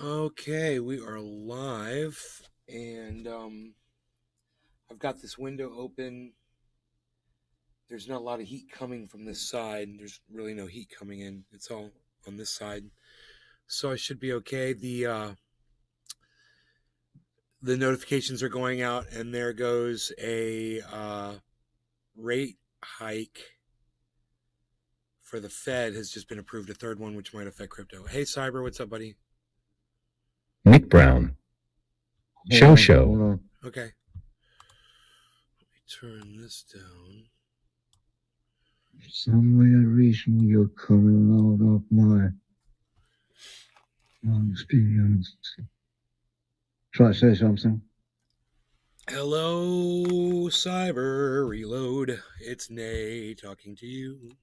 Okay, we are live, and I've got this window open. There's not a lot of heat coming from this side. There's really no heat coming in. It's all on this side, so I should be okay. The notifications are going out, and there goes a rate hike for the Fed has just been approved, a third one, which might affect crypto. Hey, Cyber, what's up, buddy? Nick Brown. Show. Okay. Let me turn this down. For some weird reason, you're coming out of my experience. Try to say something. Hello, Cyber Reload. It's Nay talking to you.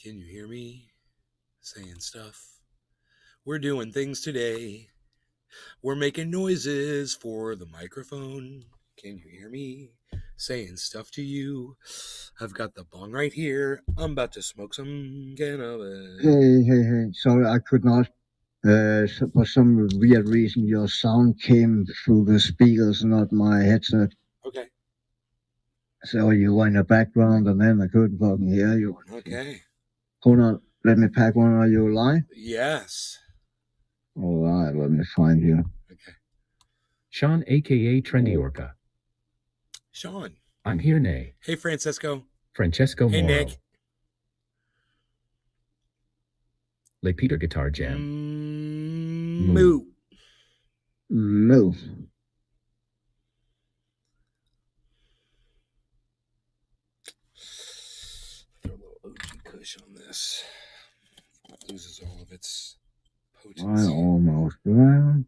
Can you hear me? Saying stuff. We're doing things today. We're making noises for the microphone. Can you hear me? Saying stuff to you. I've got the bong right here. I'm about to smoke some cannabis. Hey. Sorry, I could not. For some weird reason, your sound came through the speakers, not my headset. Okay. So you were in the background, and then I couldn't fucking hear you. Okay. Hold on. Let me pack one. Are you live? Yes. All right. Let me find you. Okay. Sean, a.k.a. Trendy Orca. Sean. I'm here, Nay. Hey, Francesco. Francesco Hey, Moro. Nick. Le Peter Guitar Jam. Moo. Moo. Throw a little OG Kush on this. It loses all of its potency. I almost drowned.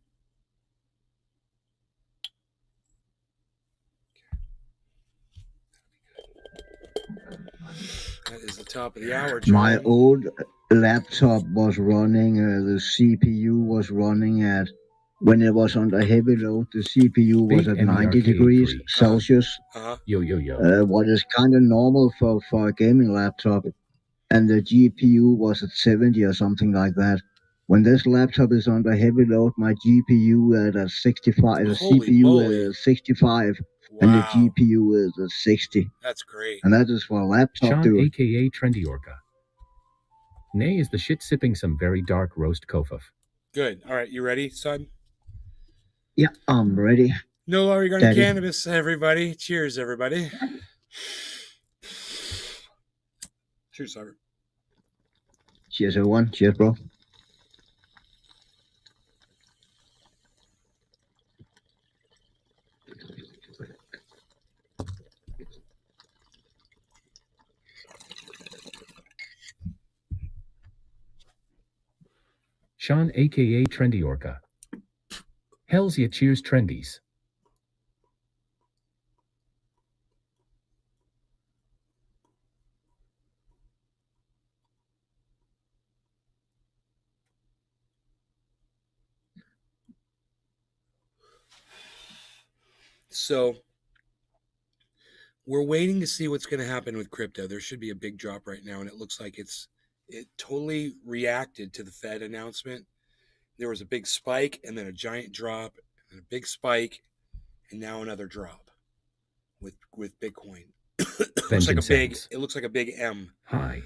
That is the top of the hour, John. My old laptop was running, the CPU was running at, when it was under heavy load, the CPU was at 90 degrees Celsius. What is kind of normal for a gaming laptop. And the GPU was at 70 or something like that. When this laptop is under heavy load, my GPU is at 65, the CPU is 65, and the GPU is at 60. That's great. And that is for a laptop, Sean, dude. a.k.a. Trendy Orca. Nay is the shit sipping some very dark roast kofuf. Good. All right, you ready, son? Yeah, I'm ready. No longer going to cannabis, everybody. Cheers, everybody. Cheers, Cyber. Cheers, everyone. Cheers, bro. Sean, a.k.a. Trendy Orca. Hells yeah, cheers, Trendies. So we're waiting to see what's going to happen with crypto. There should be a big drop right now, and it looks like it totally reacted to the Fed announcement. There was a big spike, and then a giant drop, and a big spike, and now another drop with Bitcoin. It looks like a big M. Hi.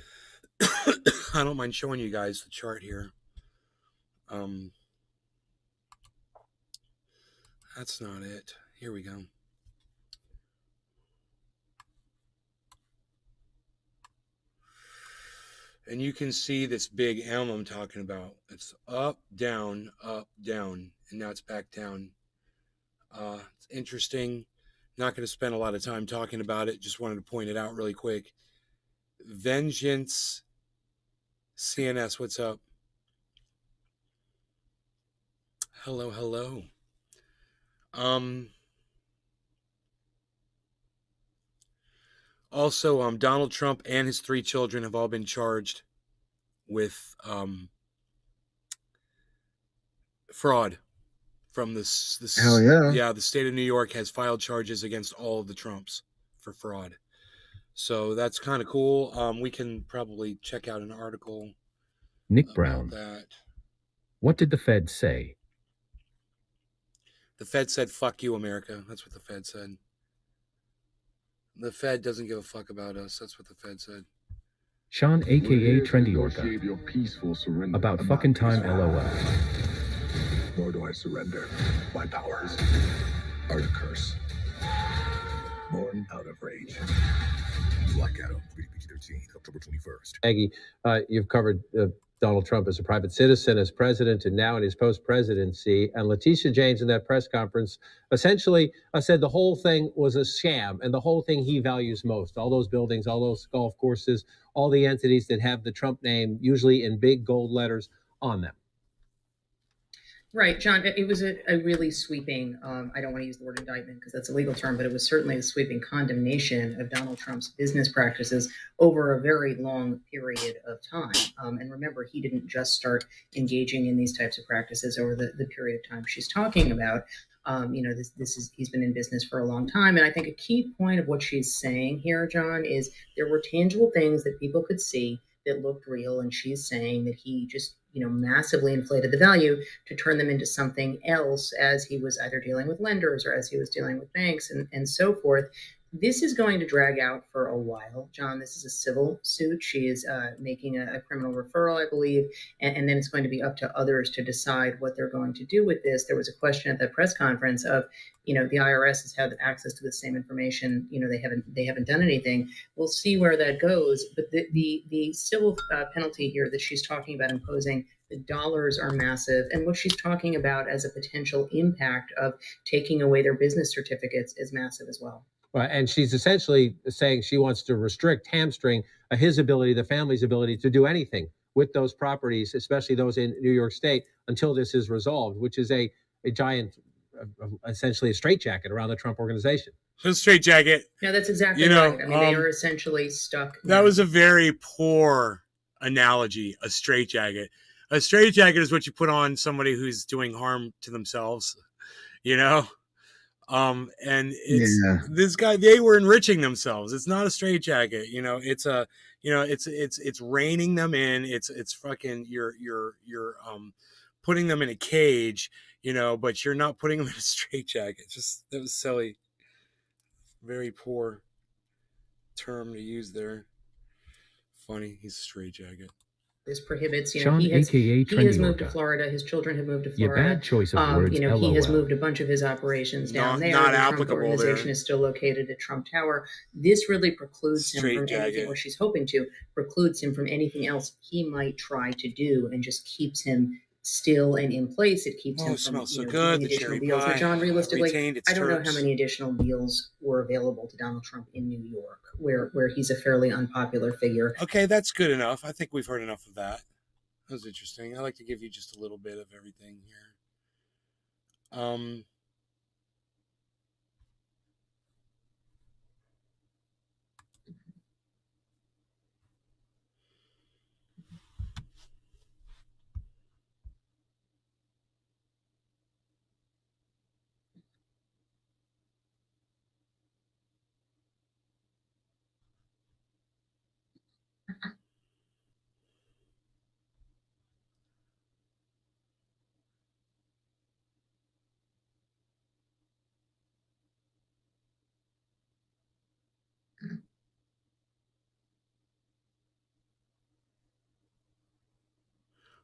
I don't mind showing you guys the chart here. That's not it. Here we go. And you can see this big M I'm talking about. It's up, down, and now it's back down. It's interesting. Not going to spend a lot of time talking about it. Just wanted to point it out really quick. Vengeance CNS, what's up? Hello. Also, Donald Trump and his 3 children have all been charged with fraud from this. Hell yeah. Yeah, the state of New York has filed charges against all of the Trumps for fraud. So that's kind of cool. We can probably check out an article. Nick Brown. That. What did the Fed say? The Fed said, "Fuck you, America." That's what the Fed said. The Fed doesn't give a fuck about us. That's what the Fed said. Sean, a.k.a. Trendy Orca. About fucking time, LOL. Nor do I surrender. My powers are the curse. Born out of rage. Black Adam, CRYPT0, October 21st. Maggie, you've covered Donald Trump as a private citizen, as president, and now in his post-presidency. And Letitia James in that press conference essentially said the whole thing was a scam, and the whole thing he values most, all those buildings, all those golf courses, all the entities that have the Trump name, usually in big gold letters on them. Right, John, it was a really sweeping, I don't want to use the word indictment because that's a legal term, but it was certainly a sweeping condemnation of Donald Trump's business practices over a very long period of time. And remember, he didn't just start engaging in these types of practices over the period of time she's talking about. He's been in business for a long time. And I think a key point of what she's saying here, John, is there were tangible things that people could see that looked real. And she's saying that he just, massively inflated the value to turn them into something else as he was either dealing with lenders or as he was dealing with banks and so forth. This is going to drag out for a while, John. This is a civil suit. She is making a criminal referral, I believe, and then it's going to be up to others to decide what they're going to do with this. There was a question at the press conference of, the IRS has had access to the same information. They haven't done anything. We'll see where that goes. But the civil penalty here that she's talking about imposing, the dollars are massive, and what she's talking about as a potential impact of taking away their business certificates is massive as well. Right, and she's essentially saying she wants to hamstring his ability, the family's ability to do anything with those properties, especially those in New York State, until this is resolved, which is a giant, essentially a straitjacket around the Trump organization. A straitjacket. Yeah, that's exactly right. I mean, they are essentially stuck. That was a very poor analogy, a straitjacket. A straitjacket is what you put on somebody who's doing harm to themselves, and it's this guy, they were enriching themselves. It's not a straitjacket, it's reining them in. It's fucking, you're putting them in a cage, but you're not putting them in a straitjacket. That was silly. Very poor term to use there. Funny. He's a straitjacket. This prohibits, Sean, he has moved to Florida. His children have moved to Florida. Bad choice of words. He has moved a bunch of his operations down there. Not the applicable Trump organization there. Is still located at Trump Tower. This really precludes him from anything, or she's hoping to precludes him from anything else he might try to do, and just keeps him still and in place. It keeps him from doing additional deals. But John, realistically, I don't know how many additional deals were available to Donald Trump in New York, where he's a fairly unpopular figure. Okay, that's good enough. I think we've heard enough of that. That was interesting. I like to give you just a little bit of everything here.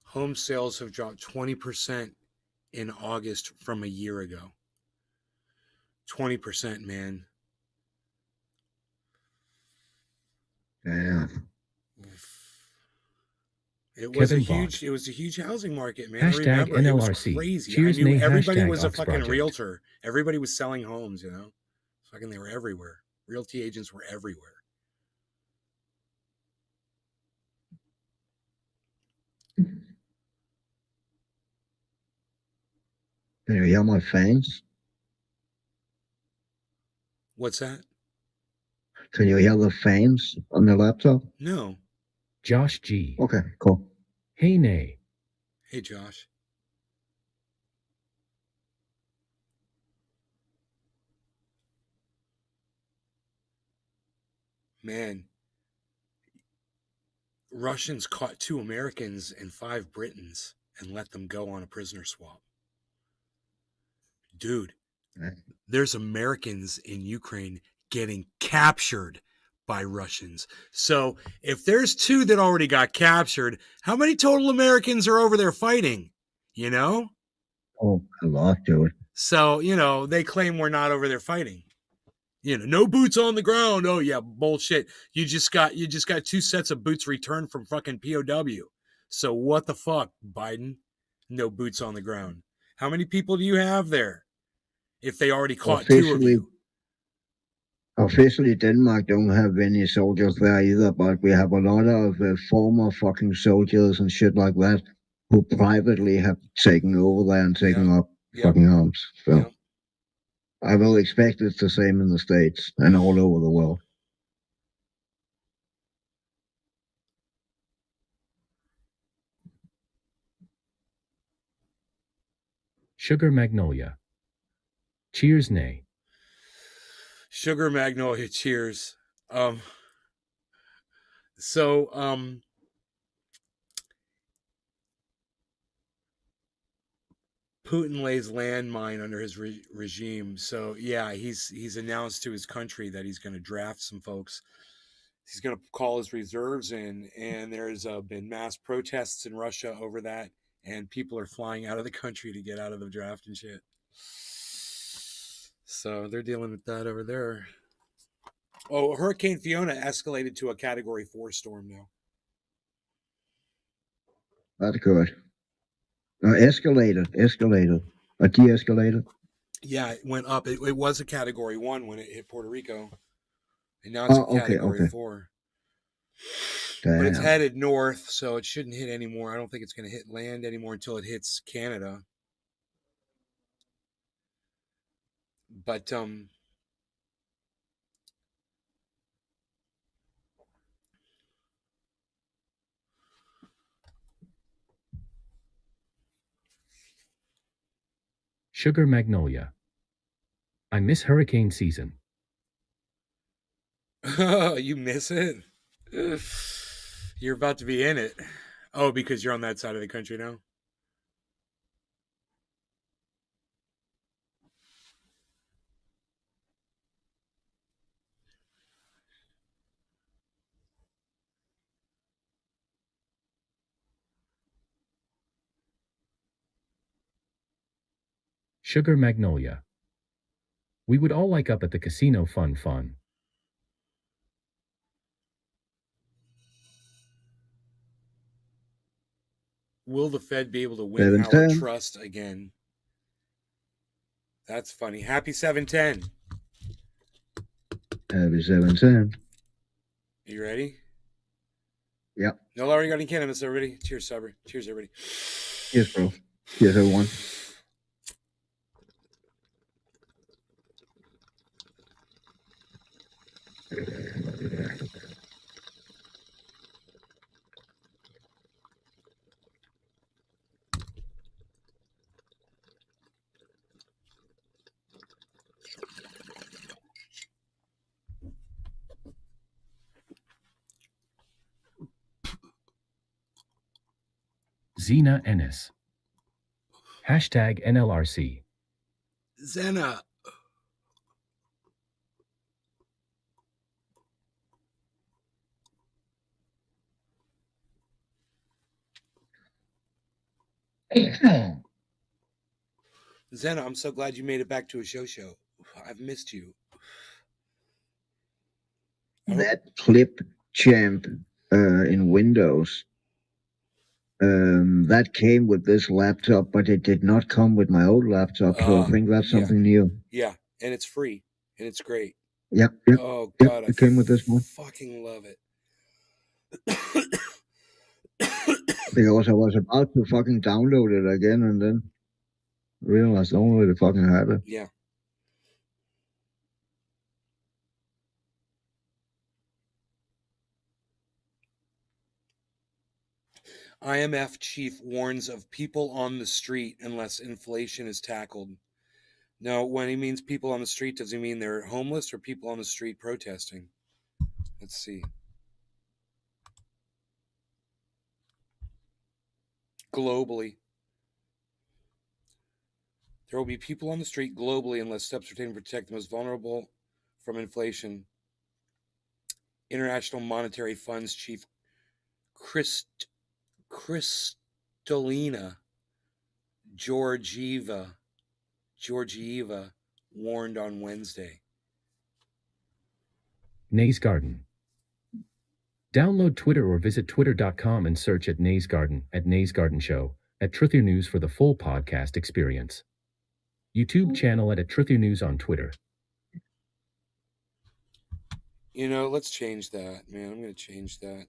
Home sales have dropped 20% in August from a year ago. 20%, man. Yeah. It was a huge housing market, man. Hashtag I remember, NLRC. it was crazy. Cheers, I knew nay, everybody was a fucking Project. realtor. Everybody was selling homes, Fucking, they were everywhere. Realty agents were everywhere. Can you hear my fans? What's that? Can you hear the fans on the laptop? No. Josh G. Okay, cool. Hey, nay. Hey, Josh. Man. Russians caught 2 Americans and 5 Britons. and let them go on a prisoner swap. Dude, there's Americans in Ukraine getting captured by Russians. So if there's 2 that already got captured, how many total Americans are over there fighting? You know? Oh, a lot, dude. So, they claim we're not over there fighting. No boots on the ground. Oh yeah, bullshit. You just got 2 sets of boots returned from fucking POW. So what the fuck, Biden? No boots on the ground. How many people do you have there? If they already caught 2 of you. Officially, Denmark don't have any soldiers there either, but we have a lot of former fucking soldiers and shit like that who privately have taken over there and taken up fucking arms. So I will expect it's the same in the States and all over the world. Sugar Magnolia. Cheers, nay. Sugar Magnolia, cheers. Putin lays landmine under his regime. So yeah, he's announced to his country that he's going to draft some folks. He's going to call his reserves in, and there's been mass protests in Russia over that, and people are flying out of the country to get out of the draft and shit. So they're dealing with that over there. Oh, Hurricane Fiona escalated to a Category 4 storm now. That's good. Escalated. A de-escalator. Yeah, it went up. It was a Category 1 when it hit Puerto Rico. And now it's a Category 4. Damn. But it's headed north, so it shouldn't hit anymore. I don't think it's going to hit land anymore until it hits Canada. But Sugar Magnolia. I miss hurricane season. You miss it? You're about to be in it. Oh, because you're on that side of the country now? Sugar Magnolia. We would all like up at the casino fun. Will the Fed be able to win our trust again? That's funny. Happy 710. Happy 710. You ready? Yep. No lower regarding cannabis, everybody. Cheers, Sabri. Cheers, everybody. Cheers, bro. Cheers, everyone. Zena Ennis. Hashtag NLRC. Zena. Zena, I'm so glad you made it back to a show. I've missed you. That clip champ in Windows, that came with this laptop, but it did not come with my old laptop, so I think that's something new. Yeah, and it's free, and it's great. Yep. Oh, God, it came with this one. Fucking love it. Because I was about to fucking download it again and then realized I already fucking had it. Yeah. IMF chief warns of people on the street unless inflation is tackled. Now, when he means people on the street, does he mean they're homeless or people on the street protesting? Let's see. Globally. There will be people on the street globally unless steps are taken to protect the most vulnerable from inflation. International Monetary Fund's chief Kristalina Georgieva warned on Wednesday. Nay's Garden. Download Twitter or visit twitter.com and search at Nay's Garden, at Nay's Garden Show, at Truthier News for the full podcast experience. YouTube channel at Truthier News on Twitter. You know, let's change that, man. I'm going to change that.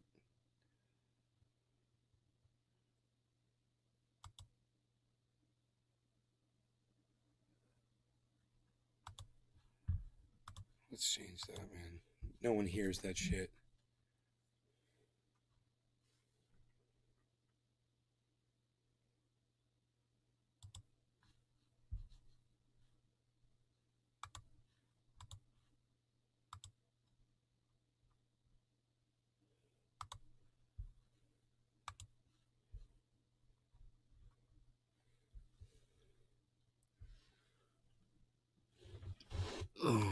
Let's change that, man. No one hears that shit. Oh.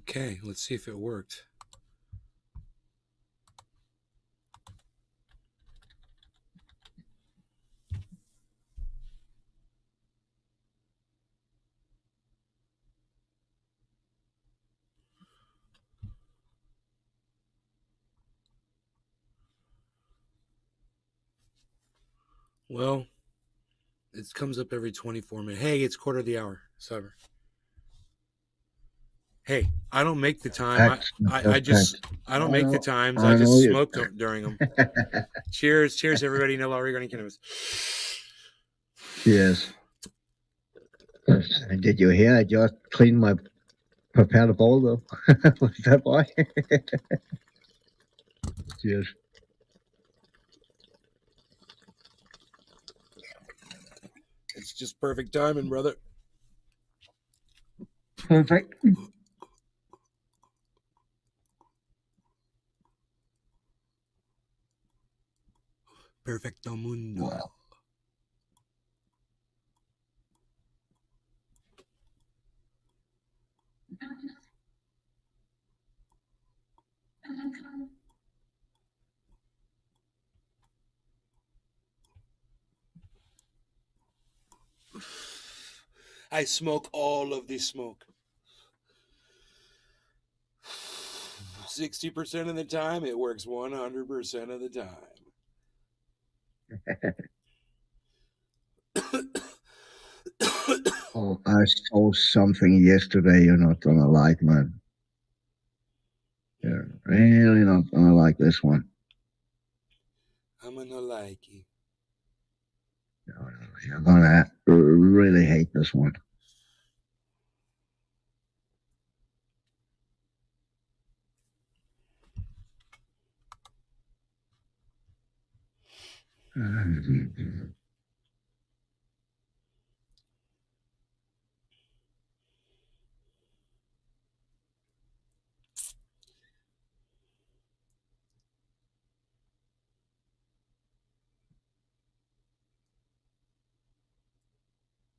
Okay, let's see if it worked. Well, it comes up every 24 minutes. Hey, it's quarter of the hour. Cyber. Hey, I don't make the time. I don't make the times. I just smoke during them. Cheers, everybody. No law regarding cannabis. Yes. And did you hear? I just cleaned my prepared bowl though. Was that why? Cheers. It's just perfect timing, brother. Perfect. Perfecto mundo. Wow. I smoke all of the smoke. 60% of the time, it works 100% of the time. Oh, I saw something yesterday you're not gonna like, man. You're really not gonna like this one. I'm gonna like you. No, you're gonna really hate this one.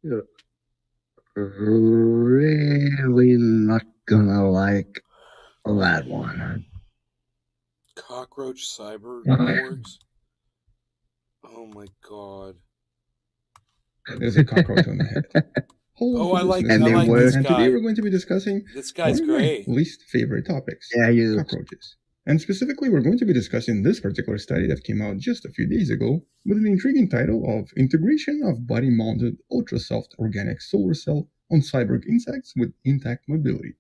You're really not gonna like that one. Cockroach cyborgs. Oh my god. There's a cockroach on the head. Oh, I like this guy. And today we're going to be discussing this guy's one of great. my least favorite topics. Yeah, cockroaches. And specifically, we're going to be discussing this particular study that came out just a few days ago with an intriguing title of Integration of Body-Mounted Ultra-Soft Organic Solar Cell on Cyborg Insects with Intact Mobility.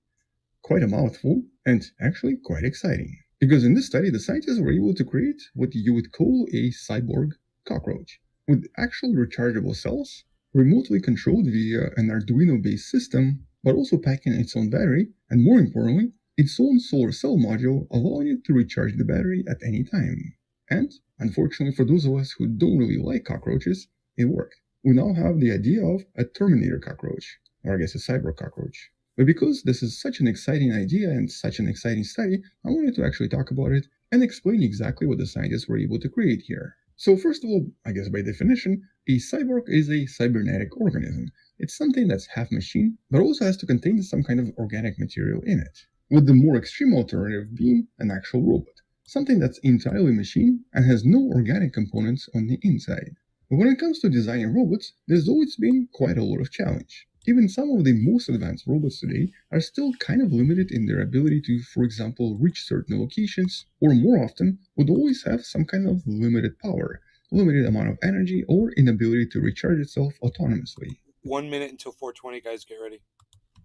Quite a mouthful, and actually quite exciting. Because in this study, the scientists were able to create what you would call a cyborg cockroach, with actual rechargeable cells, remotely controlled via an Arduino-based system, but also packing its own battery, and more importantly, its own solar cell module, allowing it to recharge the battery at any time. And, unfortunately for those of us who don't really like cockroaches, it worked. We now have the idea of a Terminator cockroach, or I guess a cyborg cockroach. But because this is such an exciting idea and such an exciting study, I wanted to actually talk about it and explain exactly what the scientists were able to create here. So first of all, I guess by definition, a cyborg is a cybernetic organism. It's something that's half machine, but also has to contain some kind of organic material in it, with the more extreme alternative being an actual robot, something that's entirely machine and has no organic components on the inside. But when it comes to designing robots, there's always been quite a lot of challenge. Even some of the most advanced robots today are still kind of limited in their ability to, for example, reach certain locations, or more often, would always have some kind of limited power, limited amount of energy, or inability to recharge itself autonomously. 1 minute until 4:20, guys, get ready.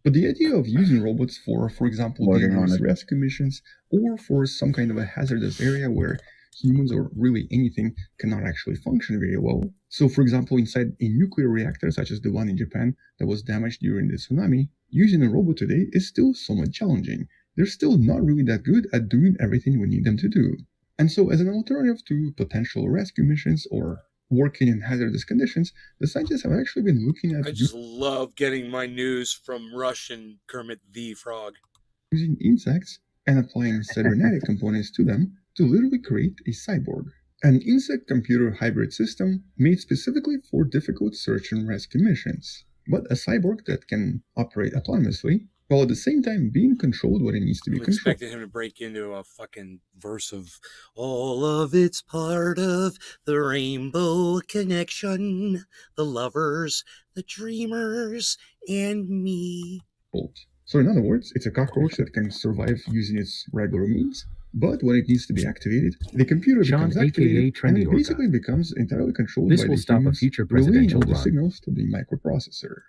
But the idea of using robots for example, dangerous rescue missions, or for some kind of a hazardous area where humans or really anything cannot actually function very well. So, for example, inside a nuclear reactor such as the one in Japan that was damaged during the tsunami, using a robot today is still somewhat challenging. They're still not really that good at doing everything we need them to do. And so, as an alternative to potential rescue missions or working in hazardous conditions, the scientists have actually been looking at... I just love getting my news from Russian Kermit the Frog. Using insects and applying cybernetic components to them to literally create a cyborg. An insect-computer hybrid system made specifically for difficult search and rescue missions, but a cyborg that can operate autonomously, while at the same time being controlled when it needs to be controlled. I expected him to break into a fucking verse of all of it's part of the rainbow connection, the lovers, the dreamers, and me. So in other words, it's a cockroach that can survive using its regular means, but when it needs to be activated, the computer becomes activated, and it basically becomes entirely controlled by the humans, relaying all the signals to the microprocessor.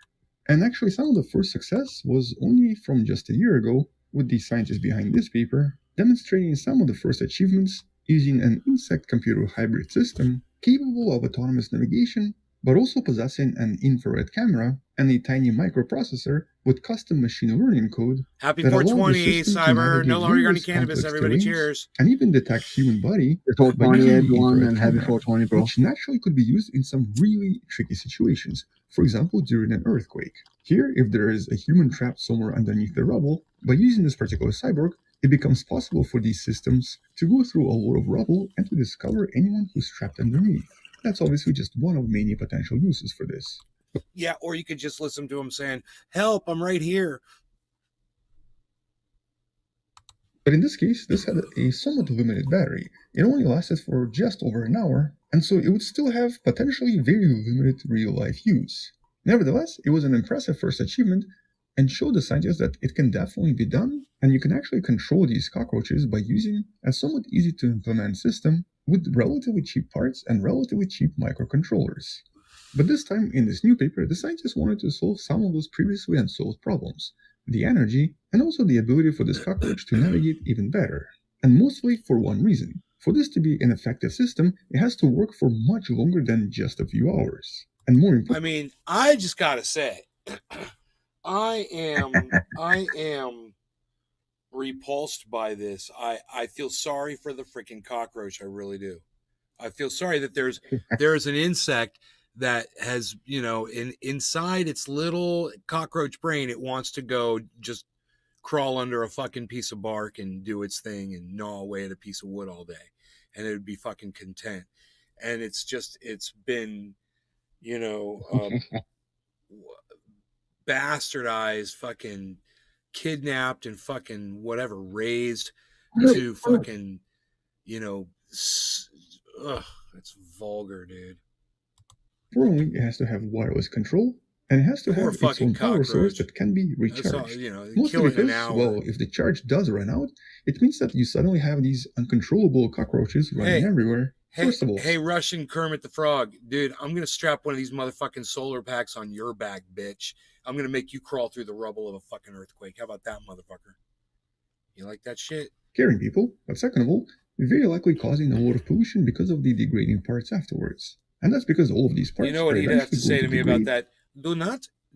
And actually, some of the first success was only from just a year ago, with the scientists behind this paper demonstrating some of the first achievements using an insect-computer hybrid system capable of autonomous navigation, but also possessing an infrared camera and a tiny microprocessor with custom machine learning code. Happy 420, Cyber. No longer any cannabis. Everybody cheers. And even detect human body. It's 420, everyone, and happy 420, bro. Which naturally could be used in some really tricky situations. For example, during an earthquake. Here, if there is a human trapped somewhere underneath the rubble, by using this particular cyborg, it becomes possible for these systems to go through a lot of rubble and to discover anyone who's trapped underneath. That's obviously just one of many potential uses for this. Yeah, or you could just listen to him saying, "Help, I'm right here." But in this case, this had a somewhat limited battery. It only lasted for just over an hour, and so it would still have potentially very limited real-life use. Nevertheless, it was an impressive first achievement and showed the scientists that it can definitely be done, and you can actually control these cockroaches by using a somewhat easy-to-implement system with relatively cheap parts and relatively cheap microcontrollers. But this time, in this new paper, the scientists wanted to solve some of those previously unsolved problems, the energy, and also the ability for this cockroach to navigate even better. And mostly for one reason. For this to be an effective system, it has to work for much longer than just a few hours. And more importantly... I mean, I just gotta say, I am repulsed by this. I feel sorry for the freaking cockroach. I really do. I feel sorry that there's an insect that has, inside its little cockroach brain, it wants to go just crawl under a fucking piece of bark and do its thing and gnaw away at a piece of wood all day. And it would be fucking content. And it's been, bastardized, fucking kidnapped and fucking whatever, raised to fucking you know, ugh, it's vulgar, dude. Importantly, it has to have wireless control, and it has to Poor have its fucking own power source cockroach. that can be That's all, recharged. you know, Mostly kill it in an because, hour. well, if the charge does run out, it means that you suddenly have these uncontrollable cockroaches running everywhere. First of all, hey, Russian Kermit the Frog, dude, I'm gonna strap one of these motherfucking solar packs on your back, bitch. I'm gonna make you crawl through the rubble of a fucking earthquake. How about that, motherfucker? You like that shit? Scaring people, but second of all, very likely causing a lot of pollution because of the degrading parts afterwards. And that's because all of these parts You know what are he'd have to eventually say going to to me about degrade. that?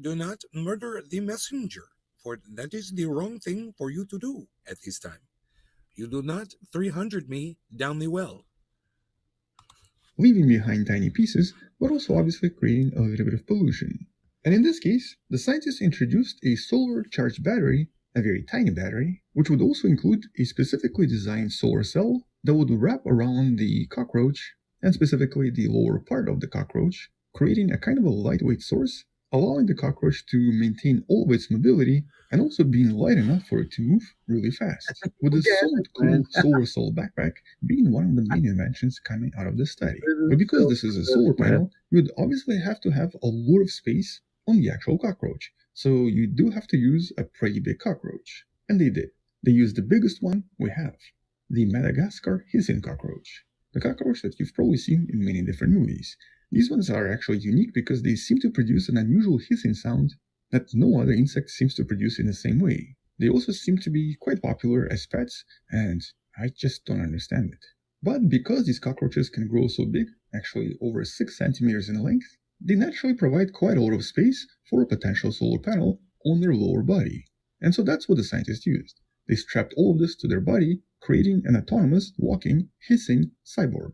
Do not murder the messenger, for that is the wrong thing for you to do at this time. You do not 300 me down the well. Leaving behind tiny pieces, but also obviously creating a little bit of pollution. And in this case, the scientists introduced a solar charged battery, a very tiny battery, which would also include a specifically designed solar cell that would wrap around the cockroach, and specifically the lower part of the cockroach, creating a kind of a lightweight source, allowing the cockroach to maintain all of its mobility and also being light enough for it to move really fast. With this somewhat cool solar cell backpack being one of the main inventions coming out of the study. But because this is a solar panel, you would obviously have to have a lot of space on the actual cockroach. So you do have to use a pretty big cockroach. And they did. They used the biggest one we have, the Madagascar hissing cockroach. The cockroach that you've probably seen in many different movies. These ones are actually unique because they seem to produce an unusual hissing sound that no other insect seems to produce in the same way. They also seem to be quite popular as pets, and I just don't understand it. But because these cockroaches can grow so big, actually over 6 centimeters in length, they naturally provide quite a lot of space for a potential solar panel on their lower body. And so that's what the scientists used. They strapped all of this to their body, creating an autonomous, walking, hissing cyborg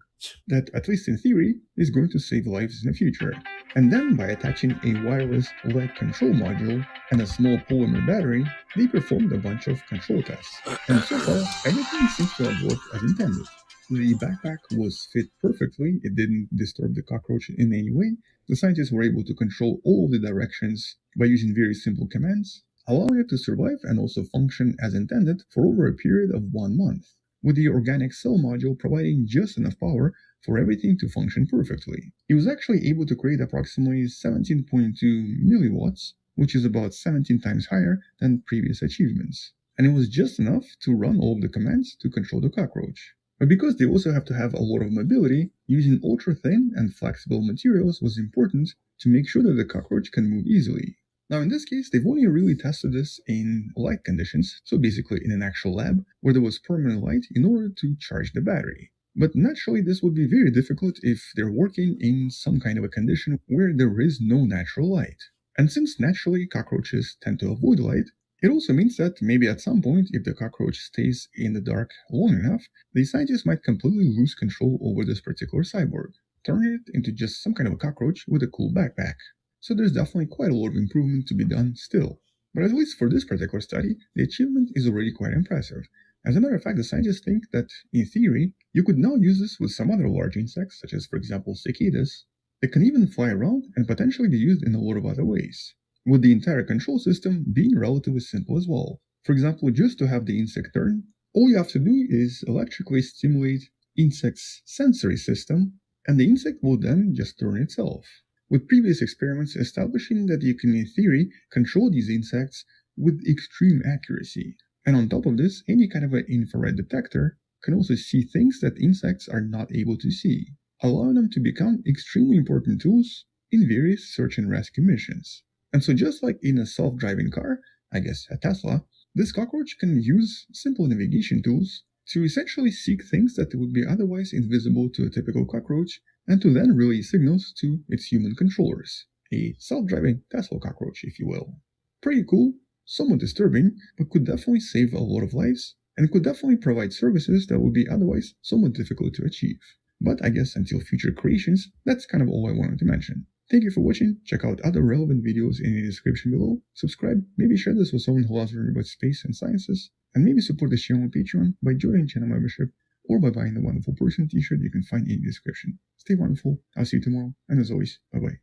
that, at least in theory, is going to save lives in the future. And then by attaching a wireless light control module and a small polymer battery, they performed a bunch of control tests. And so far, everything seems to have worked as intended. The backpack was fit perfectly, it didn't disturb the cockroach in any way. The scientists were able to control all of the directions by using very simple commands, allowing it to survive and also function as intended for over a period of 1 month, with the organic cell module providing just enough power for everything to function perfectly. It was actually able to create approximately 17.2 milliwatts, which is about 17 times higher than previous achievements. And it was just enough to run all of the commands to control the cockroach. But because they also have to have a lot of mobility, using ultra-thin and flexible materials was important to make sure that the cockroach can move easily. Now in this case, they've only really tested this in light conditions, so basically in an actual lab where there was permanent light in order to charge the battery. But naturally this would be very difficult if they're working in some kind of a condition where there is no natural light. And since naturally cockroaches tend to avoid light, it also means that maybe at some point, if the cockroach stays in the dark long enough, the scientists might completely lose control over this particular cyborg, turning it into just some kind of a cockroach with a cool backpack. So there's definitely quite a lot of improvement to be done still. But at least for this particular study, the achievement is already quite impressive. As a matter of fact, the scientists think that, in theory, you could now use this with some other large insects, such as, for example, cicadas, that can even fly around and potentially be used in a lot of other ways, with the entire control system being relatively simple as well. For example, just to have the insect turn, all you have to do is electrically stimulate insect's sensory system, and the insect will then just turn itself, with previous experiments establishing that you can in theory control these insects with extreme accuracy. And on top of this, any kind of an infrared detector can also see things that insects are not able to see, allowing them to become extremely important tools in various search and rescue missions. And so just like in a self-driving car, I guess a Tesla, this cockroach can use simple navigation tools to essentially seek things that would be otherwise invisible to a typical cockroach, and to then relay signals to its human controllers. A self-driving Tesla cockroach, if you will. Pretty cool, somewhat disturbing, but could definitely save a lot of lives, and could definitely provide services that would be otherwise somewhat difficult to achieve. But I guess until future creations, that's kind of all I wanted to mention. Thank you for watching, check out other relevant videos in the description below, subscribe, maybe share this with someone who loves learning about space and sciences, and maybe support the channel on Patreon by joining channel membership or by buying the Wonderful Person t-shirt you can find in the description. Stay wonderful, I'll see you tomorrow, and as always, bye-bye.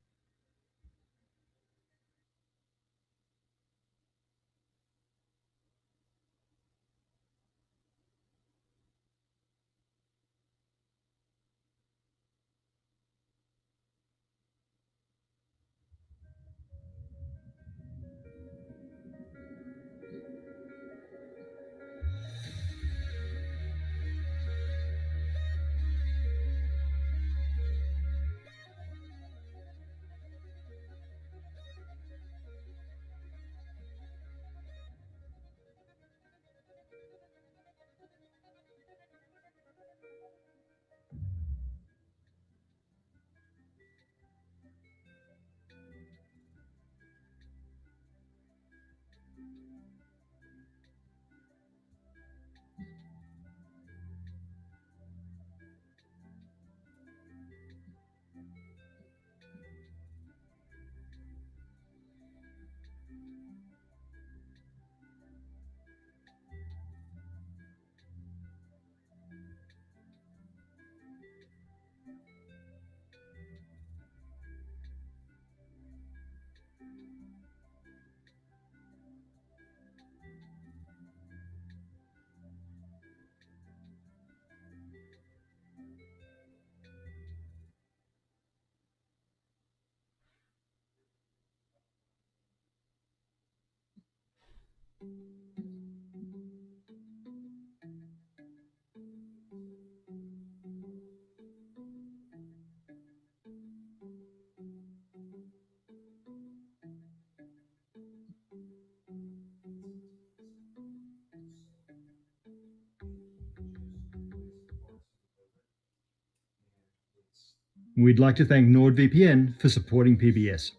We'd like to thank NordVPN for supporting PBS.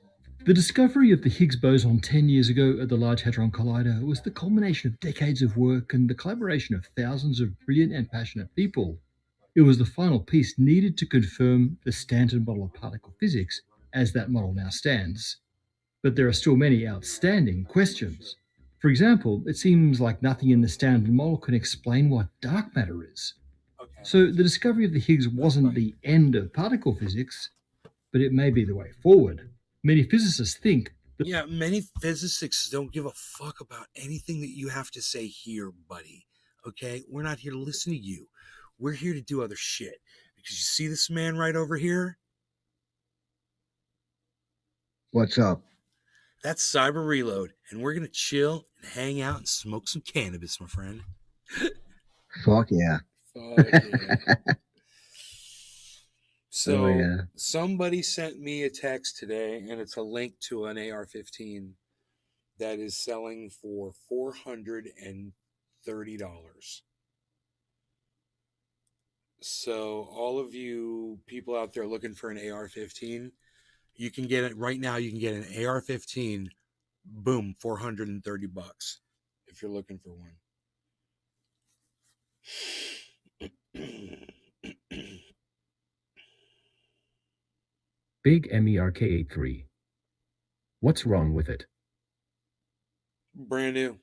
The discovery of the Higgs boson 10 years ago at the Large Hadron Collider was the culmination of decades of work and the collaboration of thousands of brilliant and passionate people. It was the final piece needed to confirm the standard model of particle physics as that model now stands. But there are still many outstanding questions. For example, it seems like nothing in the standard model can explain what dark matter is. Okay. So the discovery of the Higgs wasn't the end of particle physics, but it may be the way forward. Many physicists think that... Yeah, many physicists don't give a fuck about anything that you have to say here, buddy. Okay? We're not here to listen to you. We're here to do other shit. Because you see this man right over here? What's up? That's Cyber Reload. And we're going to chill and hang out and smoke some cannabis, my friend. Fuck yeah. Fuck yeah. So, yeah. Somebody sent me a text today, and it's a link to an AR-15 that is selling for $430. So, all of you people out there looking for an AR-15, you can get it right now. You can get an AR-15, boom, $430 if you're looking for one. Big MERK83. What's wrong with it? Brand new.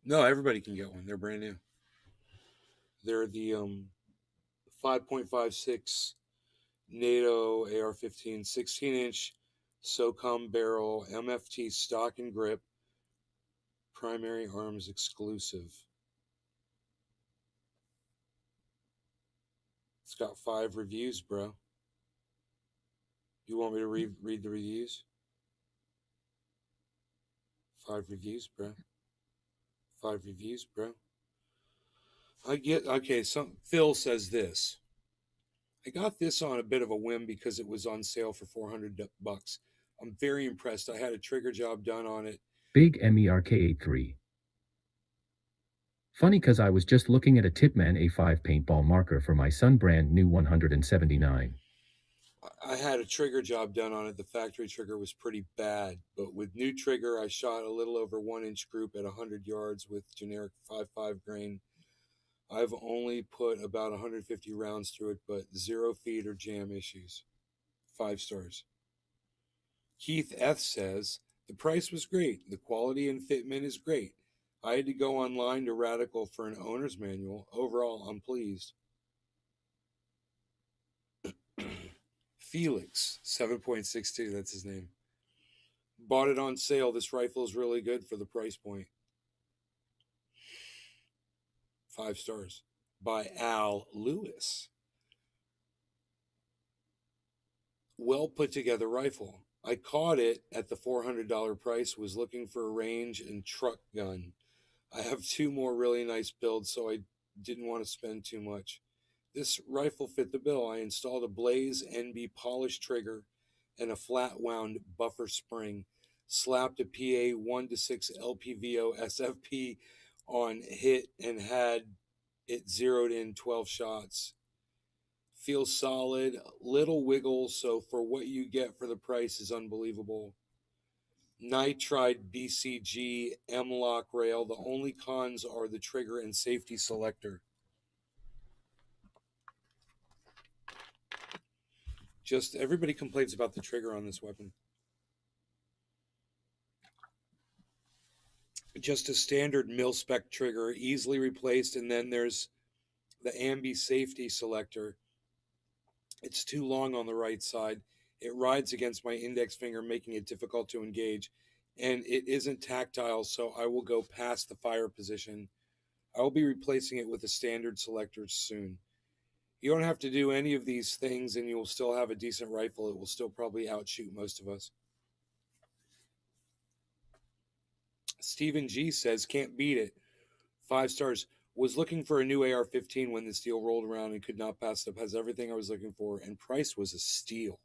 No, everybody can get one. They're brand new. They're the 5.56 NATO AR-15, 16-inch SOCOM barrel, MFT stock and grip, primary arms exclusive. It's got 5 reviews, bro. You want me to read the reviews? 5 reviews, bro. 5 reviews, bro. Phil says this. I got this on a bit of a whim because it was on sale for $400. I'm very impressed. I had a trigger job done on it. Big MERK83. Funny cause I was just looking at a Tipman A5 paintball marker for my son brand new 179. I had a trigger job done on it. The factory trigger was pretty bad, but with new trigger, I shot a little over 1-inch group at 100 yards with generic 5.5 grain. I've only put about 150 rounds through it, but 0 feed or jam issues. 5 stars. Keith F. says, the price was great. The quality and fitment is great. I had to go online to Radical for an owner's manual. Overall, I'm pleased. Felix, 7.62, that's his name. Bought it on sale. This rifle is really good for the price point. 5 stars. By Al Lewis. Well put together rifle. I caught it at the $400 price, was looking for a range and truck gun. I have 2 more really nice builds, so I didn't want to spend too much. This rifle fit the bill. I installed a Blaze NB polished trigger and a flat wound buffer spring. Slapped a PA 1-6 LPVO SFP on hit and had it zeroed in 12 shots. Feels solid, little wiggle, so for what you get for the price is unbelievable. Nitride BCG M-lock rail. The only cons are the trigger and safety selector. Just everybody complains about the trigger on this weapon. Just a standard mil-spec trigger, easily replaced, and then there's the ambi safety selector. It's too long on the right side. It rides against my index finger, making it difficult to engage, and it isn't tactile, so I will go past the fire position. I will be replacing it with a standard selector soon. You don't have to do any of these things, and you will still have a decent rifle. It will still probably outshoot most of us. Stephen G says, can't beat it. 5 stars. Was looking for a new AR-15 when this deal rolled around and could not pass it up. Has everything I was looking for, and price was a steal.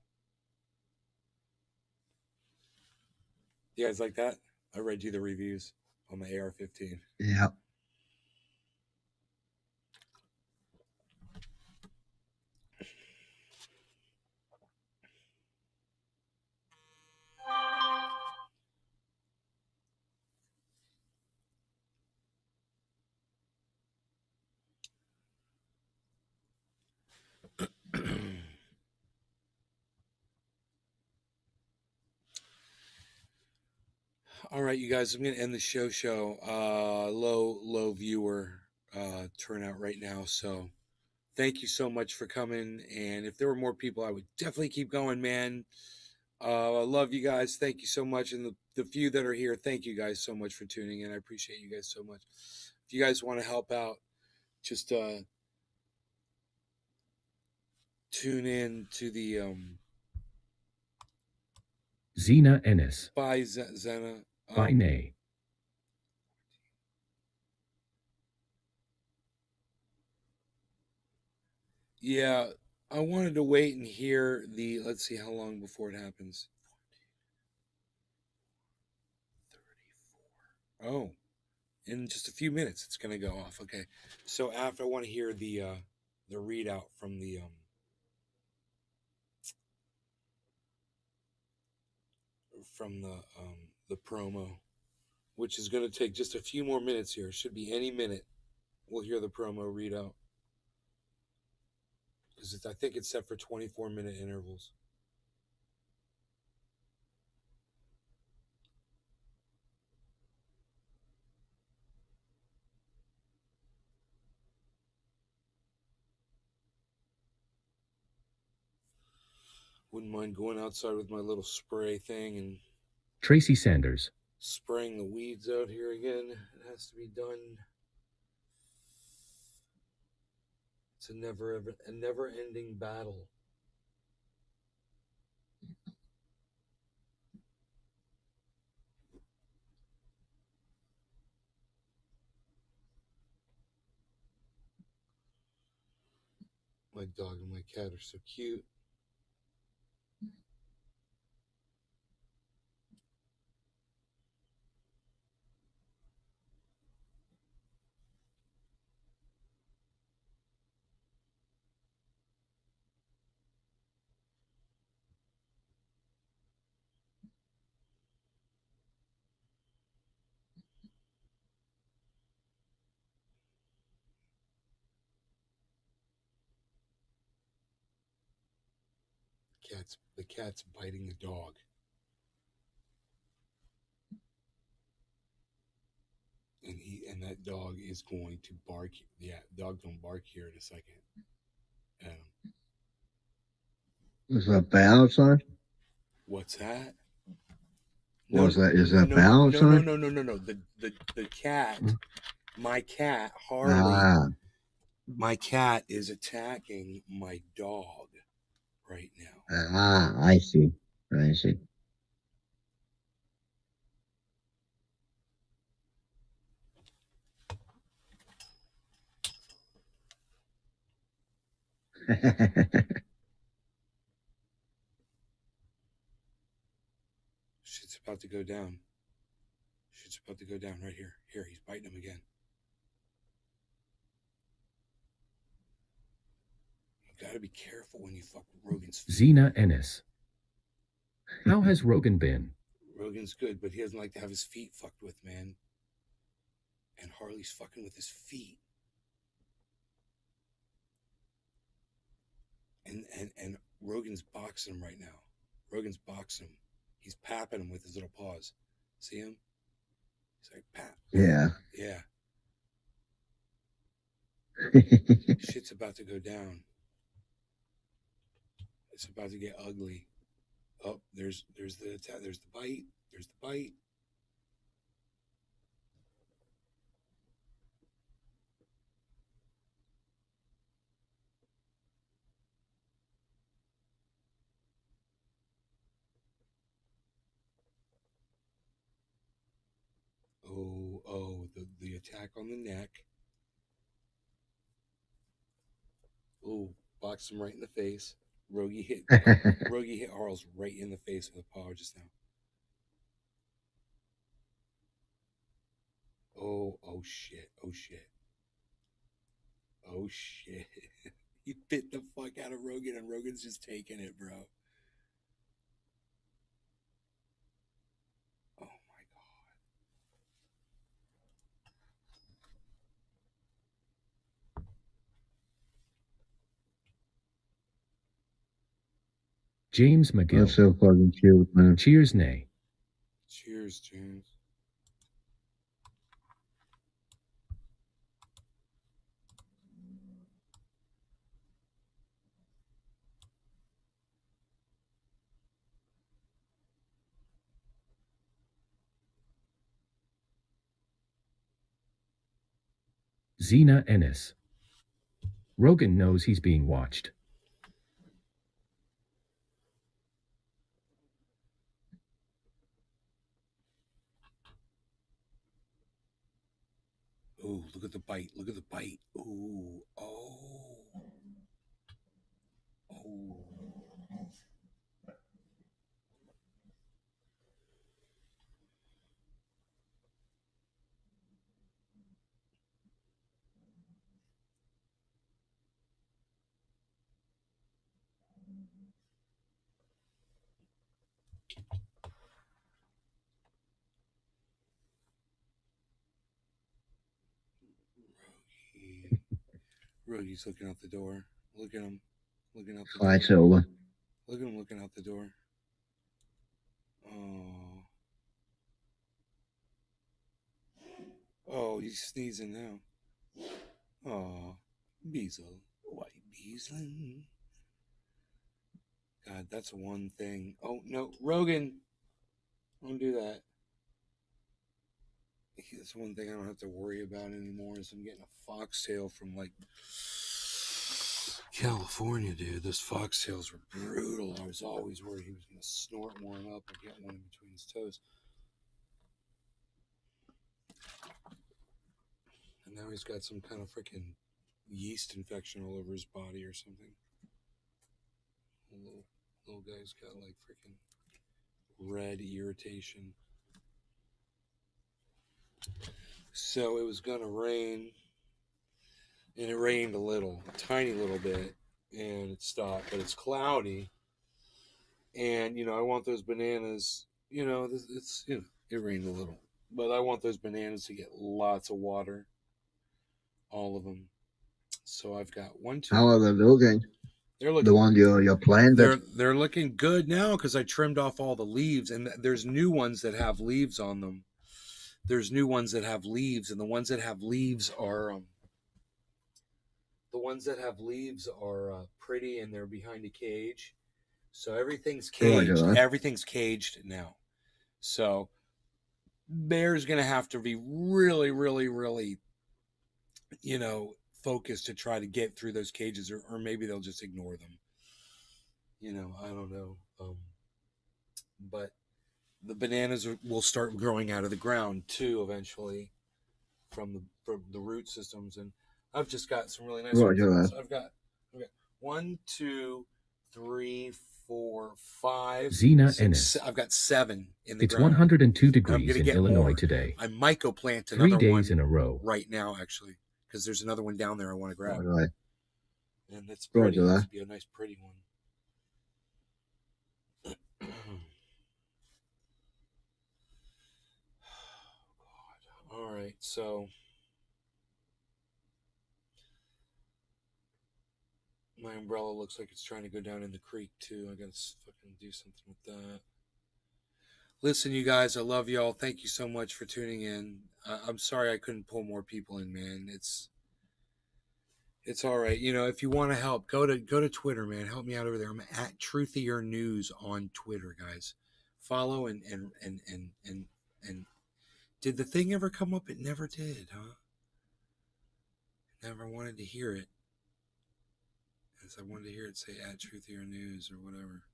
You guys like that? I read you the reviews on the AR-15. Yeah. All right, you guys, I'm going to end the show. Low viewer turnout right now. So thank you so much for coming. And if there were more people, I would definitely keep going, man. I love you guys. Thank you so much. And the few that are here, thank you guys so much for tuning in. I appreciate you guys so much. If you guys want to help out, just tune in to the Zena Ennis. Bye, Zena. Bye, Nay. Yeah, I wanted to wait and hear the. Let's see how long before it happens. 34. Oh, in just a few minutes, it's gonna go off. Okay, so after I want to hear the readout from the promo, which is gonna take just a few more minutes here. It should be any minute. We'll hear the promo readout because I think it's set for 24-minute intervals. Wouldn't mind going outside with my little spray thing and Tracy Sanders. Spraying the weeds out here again. It has to be done. It's a never-ending battle. My dog and my cat are so cute. The cat's biting the dog. And that dog is going to bark. Yeah, dog don't bark here in a second. Is that bear outside? What's that? Is that bear outside? No. The cat, my cat, Harley. My cat is attacking my dog right now. I see. Shit's about to go down. Right here. Here, he's biting him again. You gotta be careful when you fuck with Rogan's feet. Zena Ennis. How has Rogan been? Rogan's good, but he doesn't like to have his feet fucked with, man. And Harley's fucking with his feet. And Rogan's boxing him right now. Rogan's boxing him. He's papping him with his little paws. See him? He's like, pap. Yeah. Yeah. Shit's about to go down. It's about to get ugly. Oh, there's the bite. There's the bite. Oh, the attack on the neck. Oh, boxed him right in the face. Rogie hit Harles right in the face with a paw just now. Oh shit. He bit the fuck out of Rogan, and Rogan's just taking it, bro. Oh my god. James McGill. That's so fucking cute, man. Cheers, Nay. Cheers, James. Zena Ennis. Rogan knows he's being watched. Ooh, look at the bite. Look at the bite. Ooh. Oh. Rogie's looking out the door. Look at him. Looking out the door. Fight's over. Look at him looking out the door. Oh. Oh, he's sneezing now. Oh. Beazle. White Beaslin. God, that's one thing. Oh, no. Rogan. Don't do that. That's one thing I don't have to worry about anymore is I'm getting a foxtail from, like, California, dude. Those foxtails were brutal. I was always worried he was going to snort one up and get one in between his toes. And now he's got some kind of freaking yeast infection all over his body or something. Little guy's got like freaking red irritation. So it was gonna rain, and it rained a tiny little bit, and it stopped. But it's cloudy, and I want those bananas. It rained a little, but I want those bananas to get lots of water, all of them. So I've got 1, 2. How are they looking? They're looking. The one you planted. They're looking good now because I trimmed off all the leaves, and there's new ones that have leaves on them. There's new ones that have leaves, and the ones that have leaves are pretty, and they're behind a cage. So everything's caged. Everything's caged now. So Bear's gonna have to be really, really, really, focused to try to get through those cages, or maybe they'll just ignore them. I don't know. But the bananas will start growing out of the ground too eventually from the root systems, and I've just got some really nice ones. I've got 1, 2, 3, 4, 5. Zena Ennis. I've got 7 in the It's ground. 102 degrees in Illinois more today. I might go plant another 3 days one in a row right now, actually, because there's another one down there I want to grab. And it's pretty. It's be a nice, pretty one. All right, so my umbrella looks like it's trying to go down in the creek too. I gotta fucking do something with that. Listen, you guys, I love y'all. Thank you so much for tuning in. I'm sorry I couldn't pull more people in, man. It's all right. If you want to help, go to Twitter, man. Help me out over there. I'm at Truthier News on Twitter, guys. Follow and did the thing ever come up? It never did, huh? Never wanted to hear it. As I wanted to hear it say at Truthier News or whatever.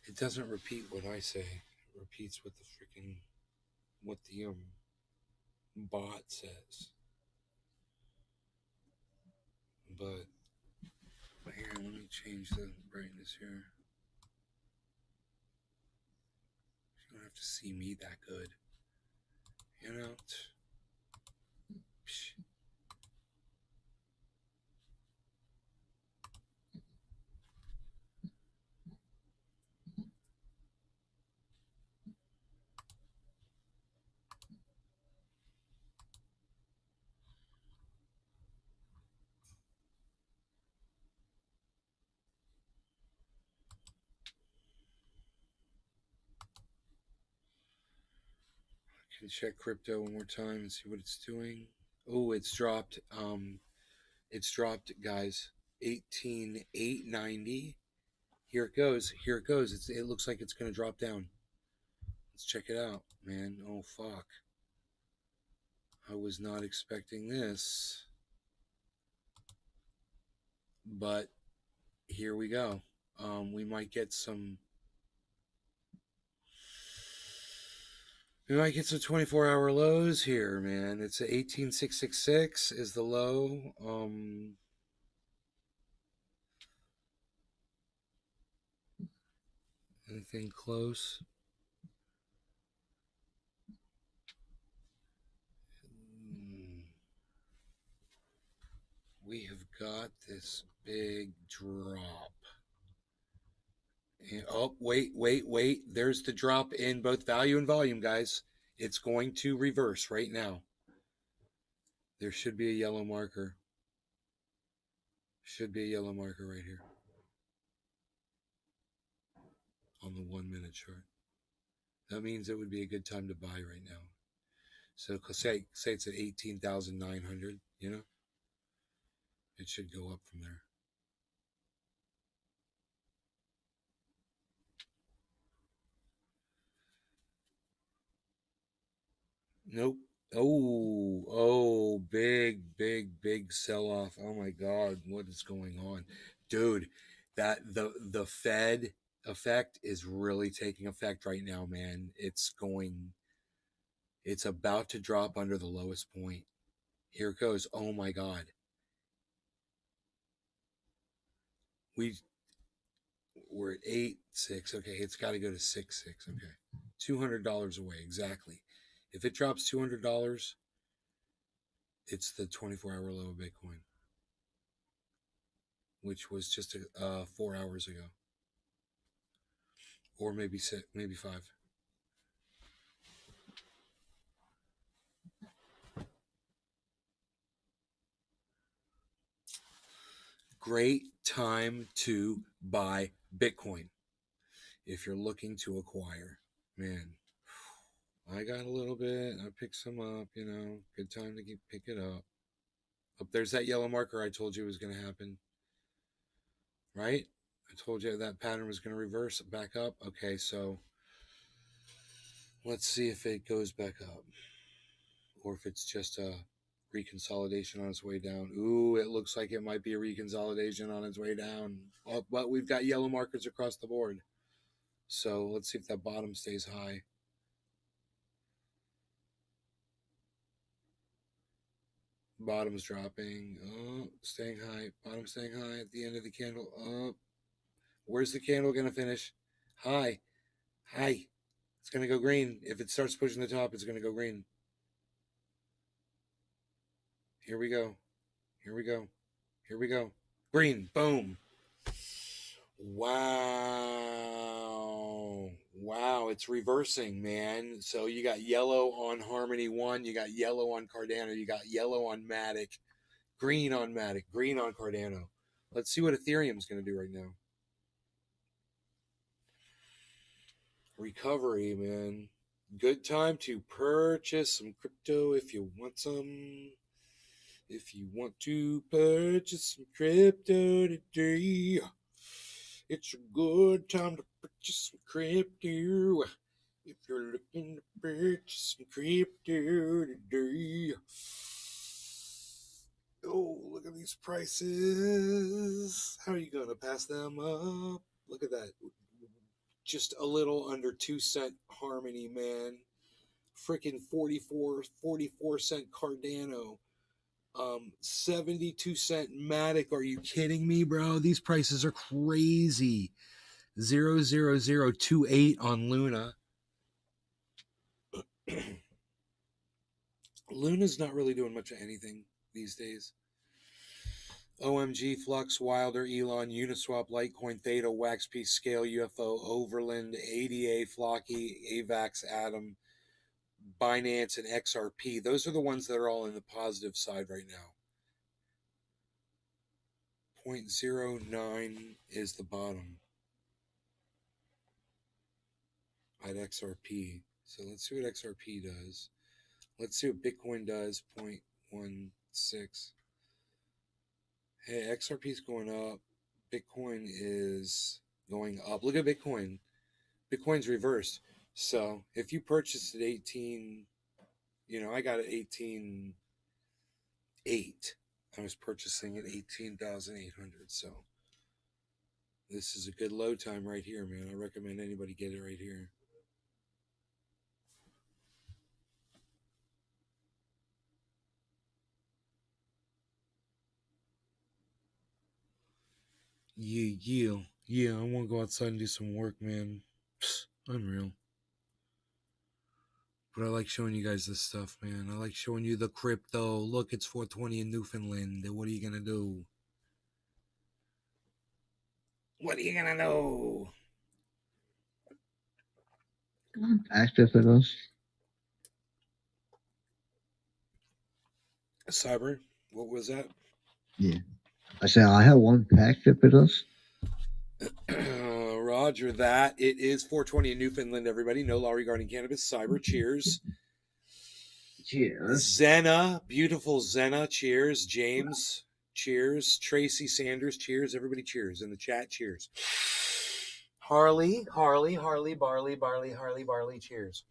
It doesn't repeat what I say. It repeats what the bot says. But here, let me change the brightness here. You don't have to see me that good. You know? Psh. Can check crypto one more time and see what it's doing. Oh, it's dropped. It's dropped, guys. 18,890. Here it goes. Here it goes. It looks like it's going to drop down. Let's check it out, man. Oh, fuck. I was not expecting this. But here we go. We might get some... We might get some 24-hour lows here, man. It's a 18,666 is the low. Anything close? We have got this big drop. And, oh, wait. There's the drop in both value and volume, guys. It's going to reverse right now. There should be a yellow marker. Should be a yellow marker right here. On the 1 minute chart. That means it would be a good time to buy right now. So say it's at 18,900, you know? It should go up from there. Nope. Oh, big sell-off. Oh my God, what is going on? Dude, that the Fed effect is really taking effect right now, man. It's about to drop under the lowest point. Here it goes. Oh my God. We're at 8.6. Okay, it's got to go to 6.6. Okay. $200 away, exactly. If it drops $200, it's the 24-hour low of Bitcoin, which was just 4 hours ago, or maybe 6, maybe 5. Great time to buy Bitcoin if you're looking to acquire. Man, I got a little bit. I picked some up, you know. Good time to pick it up. Oh, there's that yellow marker I told you was going to happen. Right? I told you that pattern was going to reverse back up. Okay, so let's see if it goes back up. Or if it's just a reconsolidation on its way down. Ooh, it looks like it might be a reconsolidation on its way down. Oh, but we've got yellow markers across the board. So let's see if that bottom stays high. Bottom's dropping. Oh, staying high. Bottom staying high at the end of the candle. Oh, where's the candle going to finish? High. High. It's going to go green. If it starts pushing the top, it's going to go green. Here we go. Here we go. Here we go. Green. Boom. Wow. Wow. It's reversing, man. So you got yellow on Harmony 1. You got yellow on Cardano. You got yellow on Matic. Green on Matic. Green on Cardano. Let's see what Ethereum's going to do right now. Recovery, man. Good time to purchase some crypto if you want some. If you want to purchase some crypto today, it's a good time to purchase some crypto. If you're looking to purchase some crypto today. Oh, look at these prices. How are you going to pass them up? Look at that. just a little under 2-cent Harmony, man. Freaking 44-cent Cardano. 72-cent Matic. Are you kidding me, bro? These prices are crazy. 0.0028 on Luna. Luna's not really doing much of anything these days. OMG, Flux, Wilder, Elon, Uniswap, Litecoin, Theta, WaxP, Scale, UFO, Overland, ADA, Flocky, AVAX, Atom, Binance, and XRP. Those are the ones that are all in the positive side right now. 0.09 is the bottom at XRP. So let's see what XRP does. Let's see what Bitcoin does. 0.16. Hey, XRP is going up. Bitcoin is going up. Look at Bitcoin. Bitcoin's reversed. So if you purchased at 18, I got it 18.8. I was purchasing at 18,800. So this is a good low time right here, man. I recommend anybody get it right here. Yeah. I want to go outside and do some work, man. Psst, unreal. But I like showing you guys this stuff, man. I like showing you the crypto. Look, it's 420 in Newfoundland. What are you going to do? What are you going to do? Active with us. Cyber, what was that? Yeah. I said, I have one active with us. Roger that. It is 420 in Newfoundland, everybody. No law regarding cannabis. Cyber, cheers. Cheers. Zena, beautiful Zena, cheers. James, cheers. Tracy Sanders, cheers. Everybody cheers. In the chat, cheers. Harley, Barley, cheers.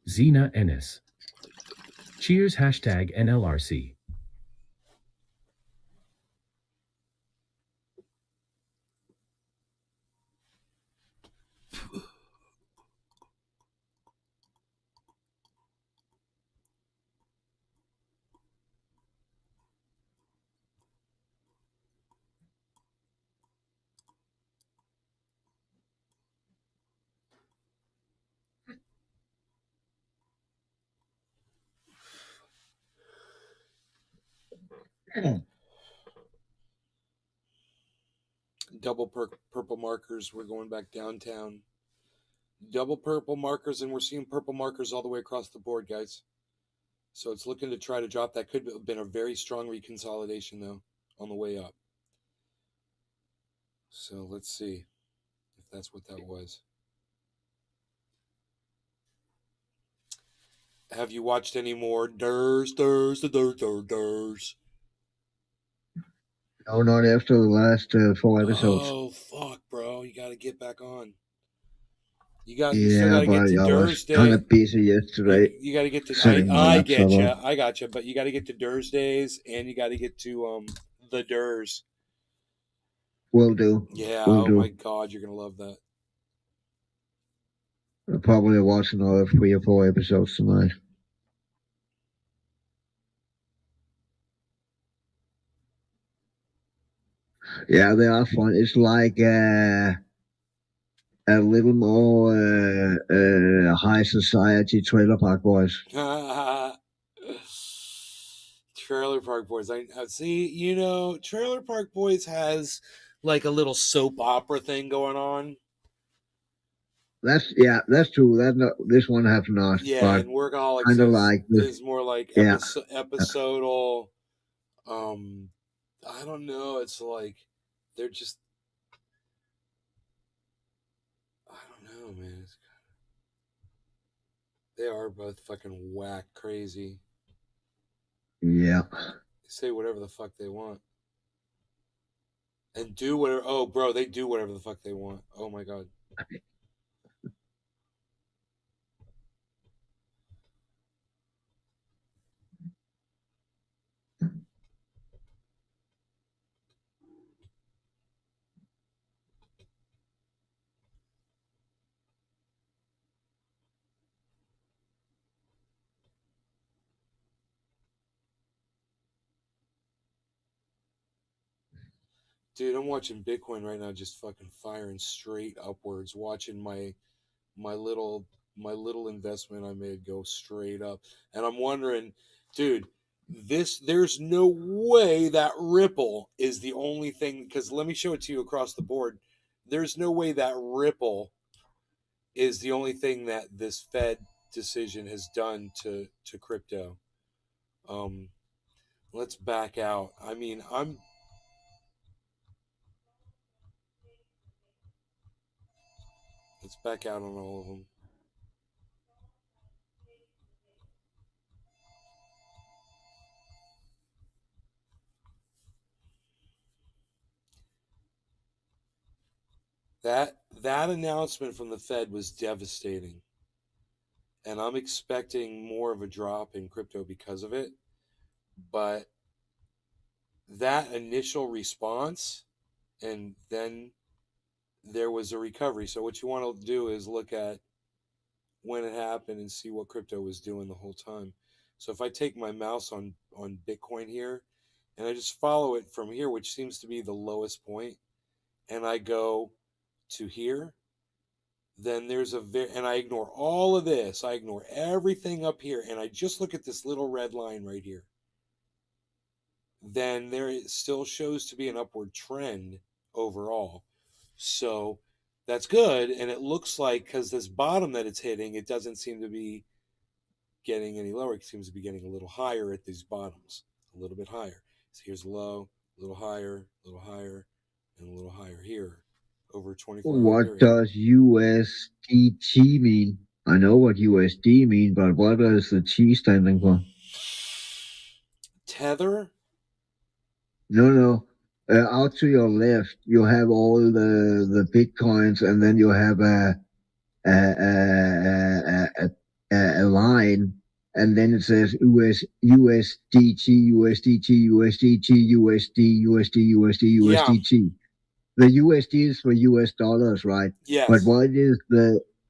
Zena Ennis. Cheers #NLRC. Double purple markers. We're going back downtown. Double purple markers, and we're seeing purple markers all the way across the board, guys. So it's looking to try to drop. That could have been a very strong reconsolidation, though, on the way up. So let's see if that's what that was. Have you watched any more DERS? No, not after the last 4 episodes. Oh, fuck, bro. You got to get back on. You still got to get to DERS Day. I was kind of busy yesterday. You got to get to. I get you. I got you. But you got to get to DERS days, and you got to get to the DERS. Will do. Yeah. Will do. My God, you're gonna love that. I'll probably watch another 3 or 4 episodes tonight. Yeah, they are fun. It's like a little more high society Trailer Park Boys. Trailer Park Boys. I see. Trailer Park Boys has like a little soap opera thing going on. That's true. This one have not. Yeah, and Workaholics is more like episodal. I don't know. It's like they're just. I don't know, man. They are both fucking whack crazy. Yeah. They say whatever the fuck they want. And do whatever. Oh, bro, they do whatever the fuck they want. Oh my god. Dude, I'm watching Bitcoin right now, just fucking firing straight upwards. Watching my little investment I made go straight up, and I'm wondering, dude, there's no way that Ripple is the only thing. Because let me show it to you across the board. There's no way that Ripple is the only thing that this Fed decision has done to crypto. Let's back out. I mean, let's back out on all of them. That announcement from the Fed was devastating, and I'm expecting more of a drop in crypto because of it. But that initial response, and then there was a recovery. So what you want to do is look at when it happened and see what crypto was doing the whole time. So if I take my mouse on Bitcoin here, and I just follow it from here, which seems to be the lowest point, and I go to here, then there's and I ignore all of this. I ignore everything up here, and I just look at this little red line right here. Then there it still shows to be an upward trend overall. So that's good, and it looks like, because this bottom that it's hitting, it doesn't seem to be getting any lower. It seems to be getting a little higher at these bottoms, a little bit higher. So here's low, a little higher, and a little higher here over a 24-hour What period. does USDT mean? I know what USD mean, but what is the T standing for? Tether? No. Out to your left, you have all the bitcoins, and then you have a line, and then it says USDT, USDT, USDT, USD, USD, USD, USDT. The USD is for US dollars, right? Yes. But what is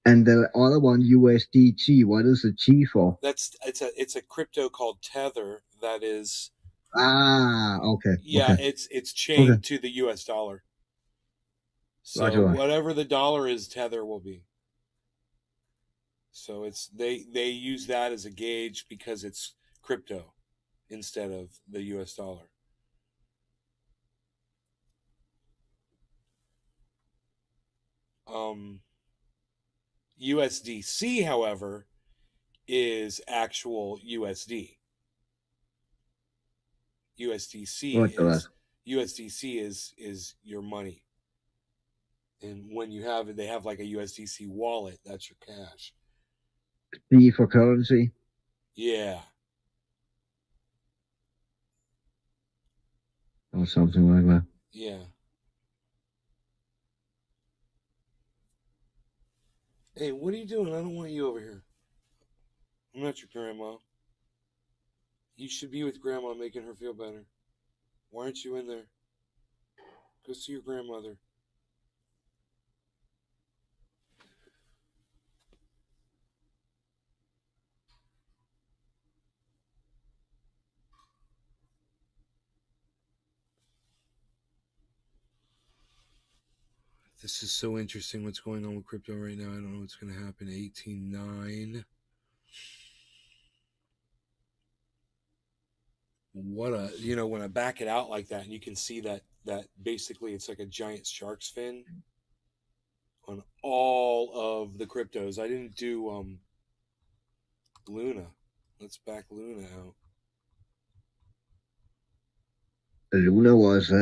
and the other one, USDT, what is the T for? It's a crypto called Tether that is. Okay. Yeah, okay. it's chained to the US dollar. So Right. whatever the dollar is, Tether will be. So they use that as a gauge because it's crypto instead of the US dollar. USDC, however, is actual USD. USDC is your money. And when you have it, they have like a USDC wallet. That's your cash. C for currency? Yeah. Or something like that. Yeah. Hey, what are you doing? I don't want you over here. I'm not your grandma. You should be with grandma, making her feel better. Why aren't you in there? Go see your grandmother. This is so interesting what's going on with crypto right now. I don't know what's going to happen. 18.9. What a, when I back it out like that, and you can see that basically it's like a giant shark's fin on all of the cryptos. I didn't do Luna. Let's back Luna out. Luna was a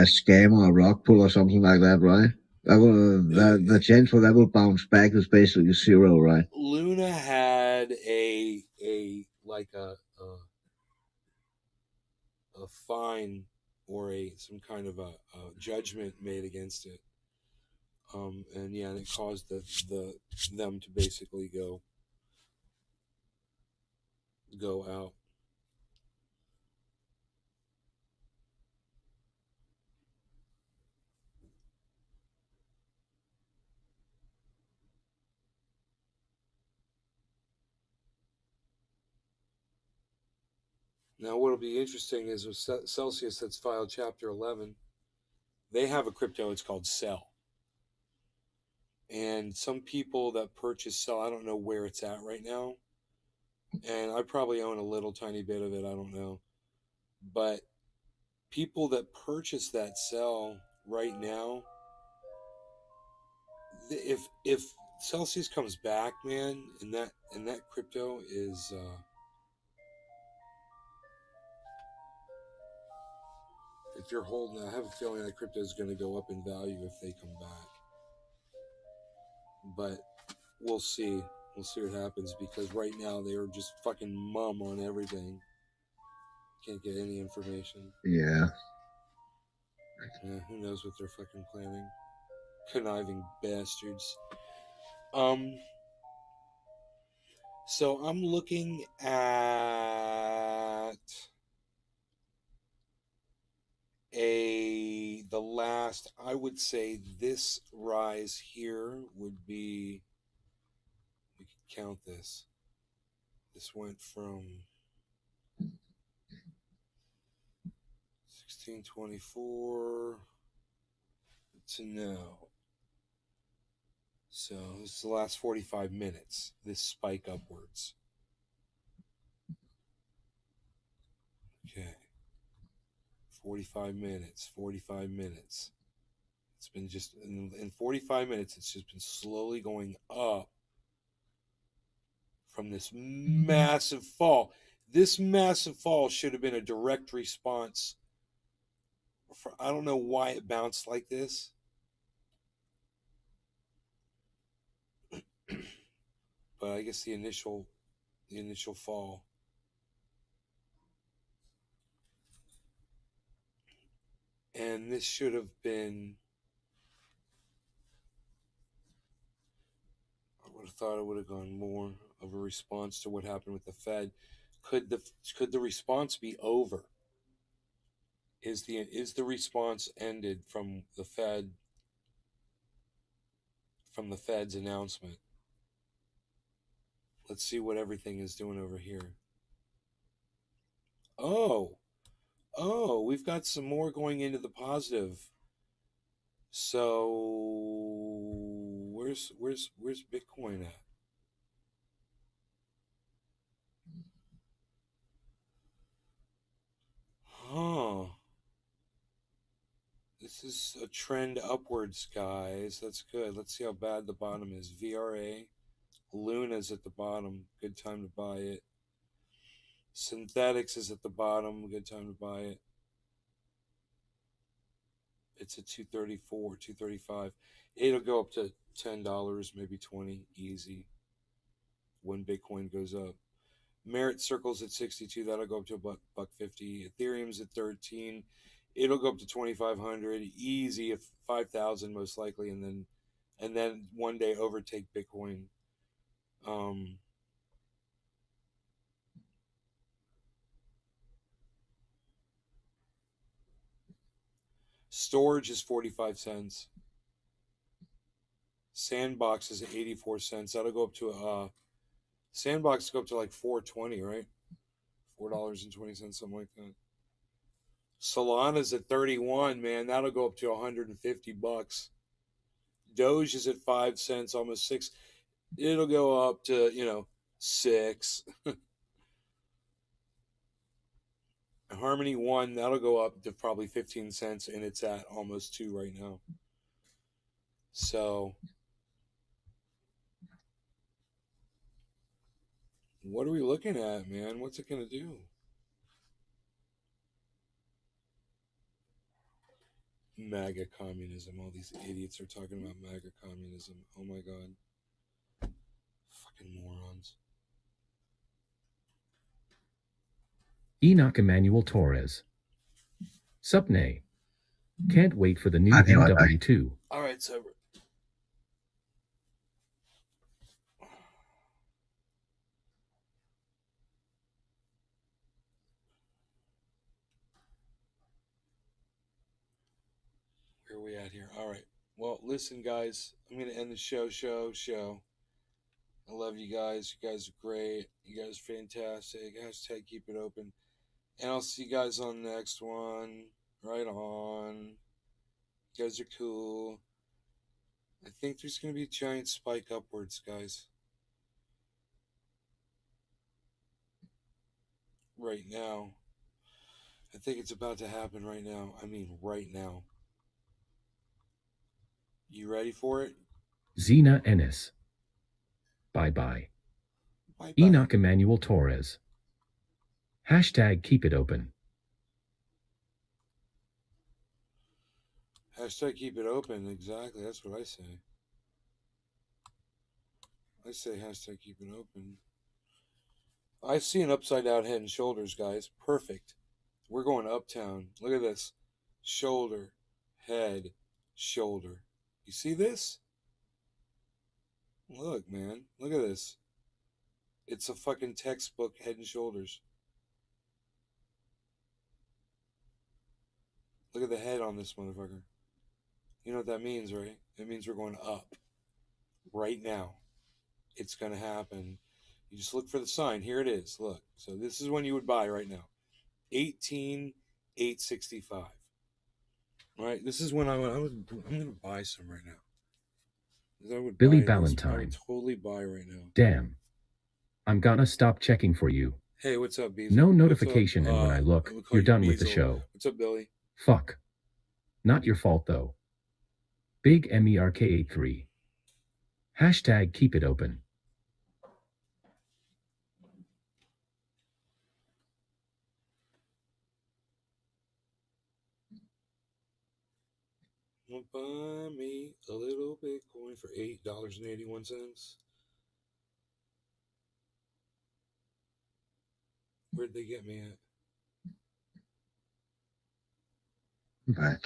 scam or a rock pull or something like that, right? The chance for that will bounce back is basically zero, right? Luna had a fine or some kind of a judgment made against it. And yeah, and it caused them to basically go out. Now, what'll be interesting is with Celsius that's filed Chapter 11, they have a crypto. It's called Cell. And some people that purchase Cell, I don't know where it's at right now. And I probably own a little tiny bit of it. I don't know. But people that purchase that Cell right now, if Celsius comes back, man, and that crypto is if you're holding, I have a feeling that crypto is going to go up in value if they come back. But we'll see. We'll see what happens, because right now they are just fucking mum on everything. Can't get any information. Yeah. Yeah, who knows what they're fucking planning? Conniving bastards. So I'm looking at the last, I would say this rise here would be, we could count this. This went from 1624 to now. So this is the last 45 minutes, this spike upwards. Okay. 45 minutes. It's been just, in 45 minutes, it's just been slowly going up from this massive fall. This massive fall should have been a direct response. I don't know why it bounced like this. But I guess the initial fall. And this should have been, I would have thought it would have gone more of a response to what happened with the Fed. Could the response be over? Is the response ended from the Fed's announcement? Let's see what everything is doing over here. Oh, we've got some more going into the positive. So where's Bitcoin at? Huh. This is a trend upwards, guys. That's good. Let's see how bad the bottom is. VRA. Luna's at the bottom. Good time to buy it. Synthetics is at the bottom. Good time to buy it. It's at 234, 235. It'll go up to $10, maybe 20, easy, when Bitcoin goes up. Merit Circle's at 62. That'll go up to $1.50. Ethereum's at 13. It'll go up to 2,500, easy, if 5,000 most likely, and then one day overtake Bitcoin. Storage is 45 cents. Sandbox is at 84 cents. That'll go up to Sandbox go up to like 4.20, right? $4.20, something like that. Solana's at 31, man. That'll go up to $150. Doge is at 5 cents, almost 6. It'll go up to, 6. Harmony 1, that'll go up to probably 15 cents, and it's at almost 2 right now. So what are we looking at, man? What's it going to do? MAGA communism. All these idiots are talking about MAGA communism. Oh my God. Fucking morons. Enoch Emmanuel Torres. Supnay. Can't wait for the new MW2. All right, so where are we at here? All right. Well, listen, guys. I'm gonna end the show. I love you guys. You guys are great. You guys are fantastic. Hashtag keep it open. And I'll see you guys on the next one. Right on. You guys are cool. I think there's going to be a giant spike upwards, guys. Right now. I think it's about to happen right now. I mean, right now. You ready for it? Zena Ennis. Bye-bye. Bye-bye. Enoch Emmanuel Torres. Hashtag keep it open. Hashtag keep it open. Exactly. That's what I say. I say hashtag keep it open. I see an upside down head and shoulders, guys. Perfect. We're going uptown. Look at this. Shoulder, head, shoulder. You see this? Look, man. Look at this. It's a fucking textbook head and shoulders. Look at the head on this motherfucker. You know what that means, right? It means we're going up. Right now. It's going to happen. You just look for the sign. Here it is. Look. So this is when you would buy right now. 18,865. All right. This is when I'm going to buy some right now. I would Billy buy Ballantyne. I would totally buy right now. Damn. I'm gonna stop checking for you. Hey, what's up, Beazle? No notification, and when I look, you're done with the show. What's up, Billy? Fuck. Not your fault, though. Big MERK83. Hashtag keep it open. Buy me a little Bitcoin for $8.81. Where'd they get me at? Back.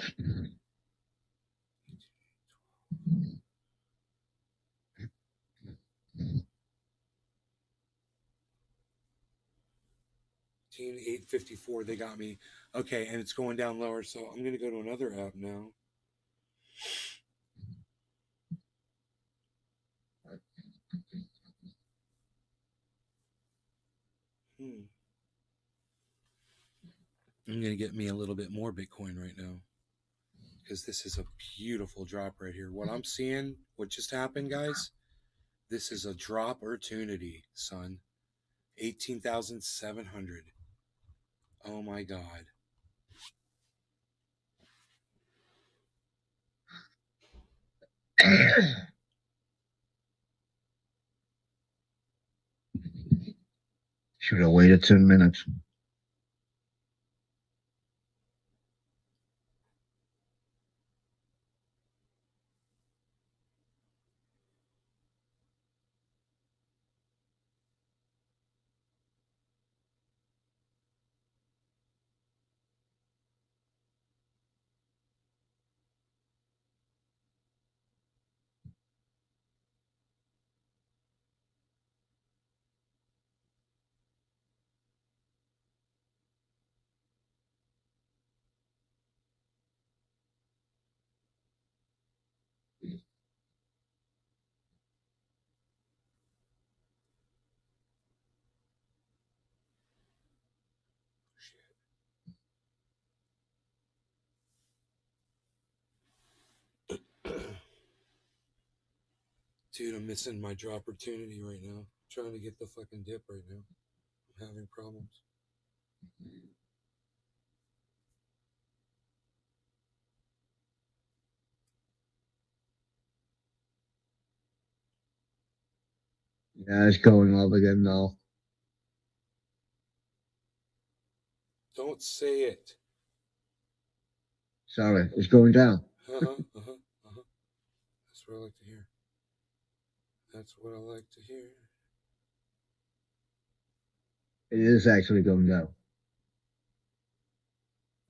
$8.54. They got me. Okay, and it's going down lower, so I'm gonna go to another app now. I'm going to get me a little bit more Bitcoin right now because this is a beautiful drop right here. What I'm seeing, what just happened, guys, this is a drop opportunity, son. 18,700. Oh my God. Should have waited 10 minutes. Dude, I'm missing my drop opportunity right now. I'm trying to get the fucking dip right now. I'm having problems. Yeah, it's going up again now. Don't say it. Sorry, it's going down. That's what I like to hear. That's what I like to hear. It is actually going down.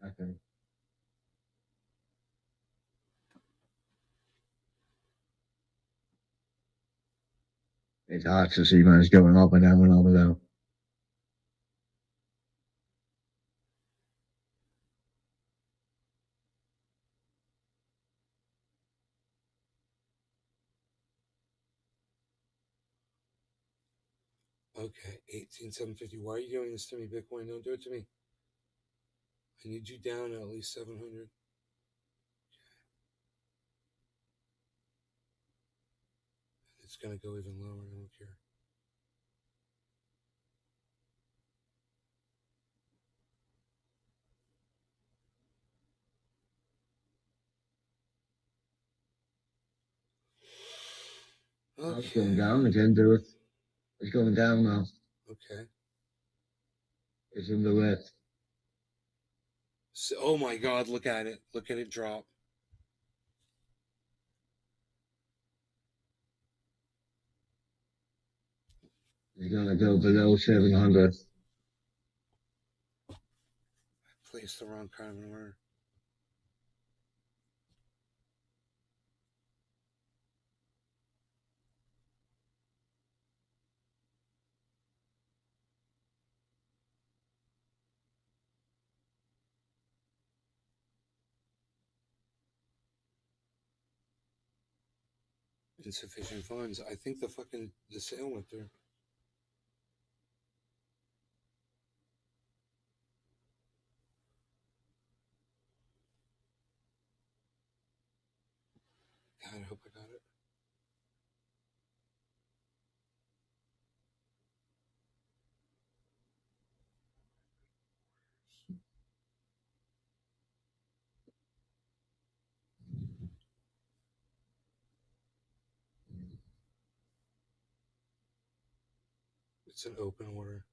Okay. It's hard to see when it's going up and down and up and down. Okay, 18,750. Why are you doing this to me, Bitcoin? Don't do it to me. I need you down at least 700. It's going to go even lower. I don't care. Okay. It's going down again, do it. It's going down now. Okay. It's in the red. So, oh my God, look at it. Look at it drop. It's going to go below 700. I placed the wrong kind of an order. Insufficient funds. I think the sale went through. God, I hope I got it. It's an open order.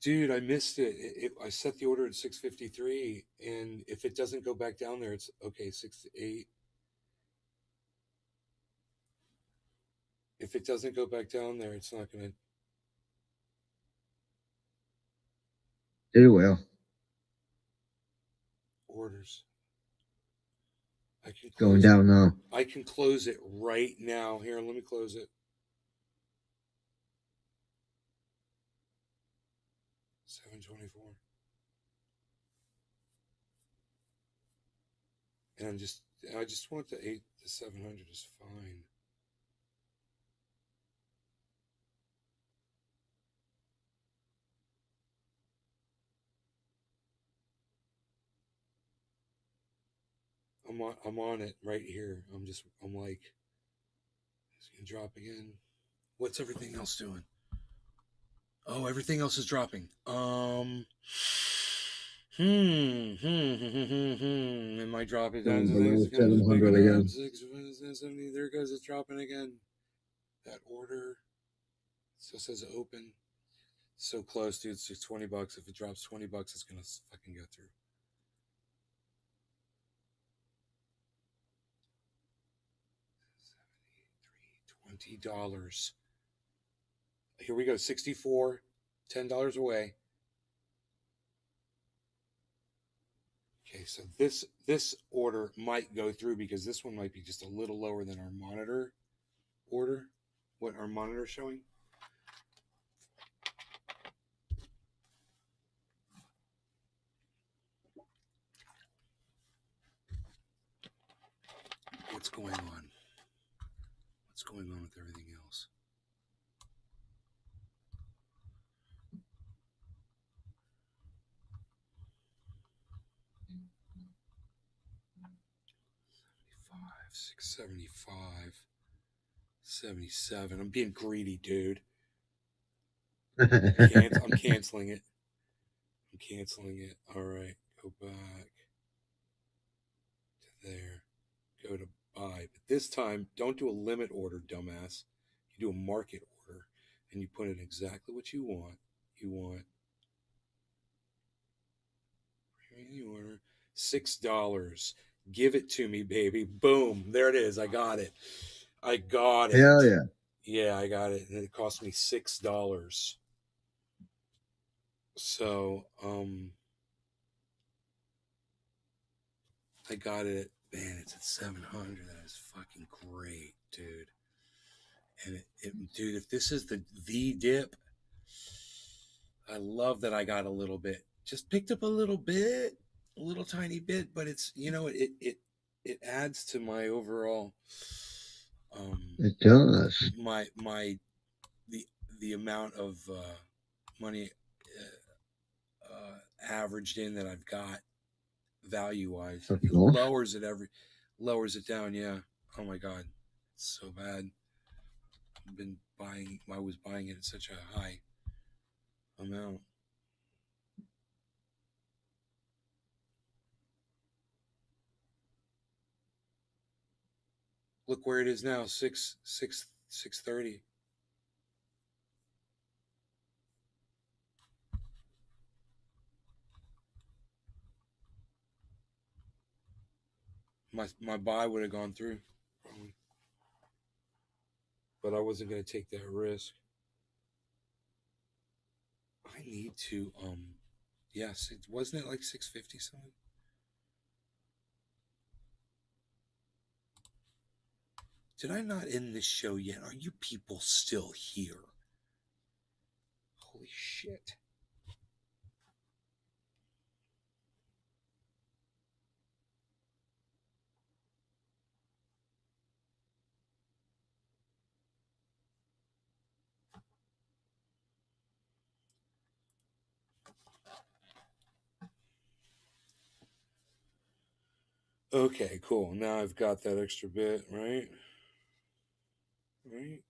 Dude, I missed it. I set the order at 653, and if it doesn't go back down there, it's okay. 6 to 8. If it doesn't go back down there, it's not going to. It will. Orders. I can Going close down now. I can close it right now. Here, let me close it. 724. And I just want the 8 to 700 is fine. I'm on it right here. I'm like, it's gonna drop again. What's everything else doing? Oh, everything else is dropping. Am I dropping down to Below things? 700 again. 670. There goes, it's dropping again. That order still says open. So close, dude. It's just $20. If it drops $20, it's gonna fucking go through. $20. Here we go. 64. $10 away. Okay, so this order might go through because this one might be just a little lower than our monitor order. What our monitor is showing. What's going on? What's going on with everything else? $675, $77. I'm being greedy, dude. I'm canceling it. I'm canceling it. All right, go back to there. Go to buy. But this time, don't do a limit order, dumbass. You do a market order, and you put in exactly what you want. You want order $6. Give it to me, baby. Boom. There it is. I got it. I got it. Hell yeah. Yeah, I got it. And it cost me $6. So, I got it at Man, it's at 700. That is fucking great, dude. And dude, if this is the dip, I love that I got a little bit. Just picked up a little bit, a little tiny bit, but it's, you know, it adds to my overall it does. my the amount of money averaged in that I've got value wise. It lowers it down. Yeah. Oh my God, it's so bad. I was buying it at such a high amount. Look where it is now, 630. My buy would have gone through, probably. But I wasn't going to take that risk. I need to yes, wasn't it like 650 something? Did I not end this show yet? Are you people still here? Holy shit. Okay, cool. Now I've got that extra bit, right? Right?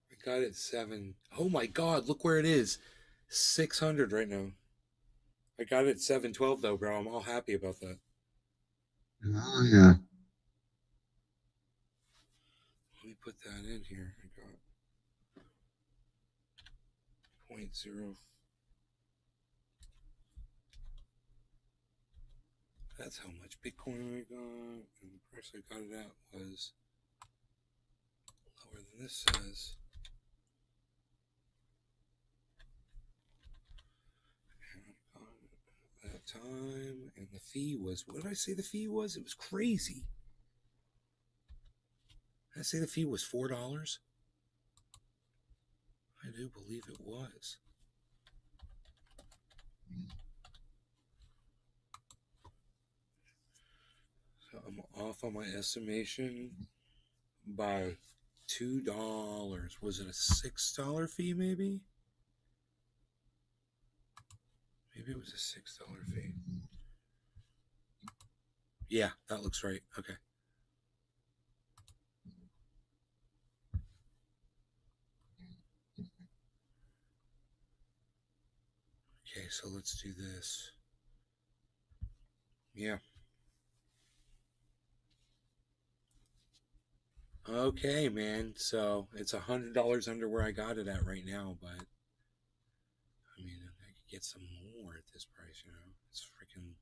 I got it 7. Oh my God, look where it is. 600 right now. I got it at 712 though, bro. I'm all happy about that. Oh, yeah. Let me put that in here. I got 0.0. That's how much Bitcoin I got. And the price I got it at was lower than this says. That time, and the fee was, what did I say the fee was? It was crazy. Did I say the fee was $4? I do believe it was. So I'm off on my estimation by $2. Was it a $6 fee maybe? Maybe it was a $6 fee. Yeah, that looks right. Okay. Okay, so let's do this. Yeah. Okay, man. So it's $100 under where I got it at right now, but I mean, I could get some more at this price, you know. It's freaking,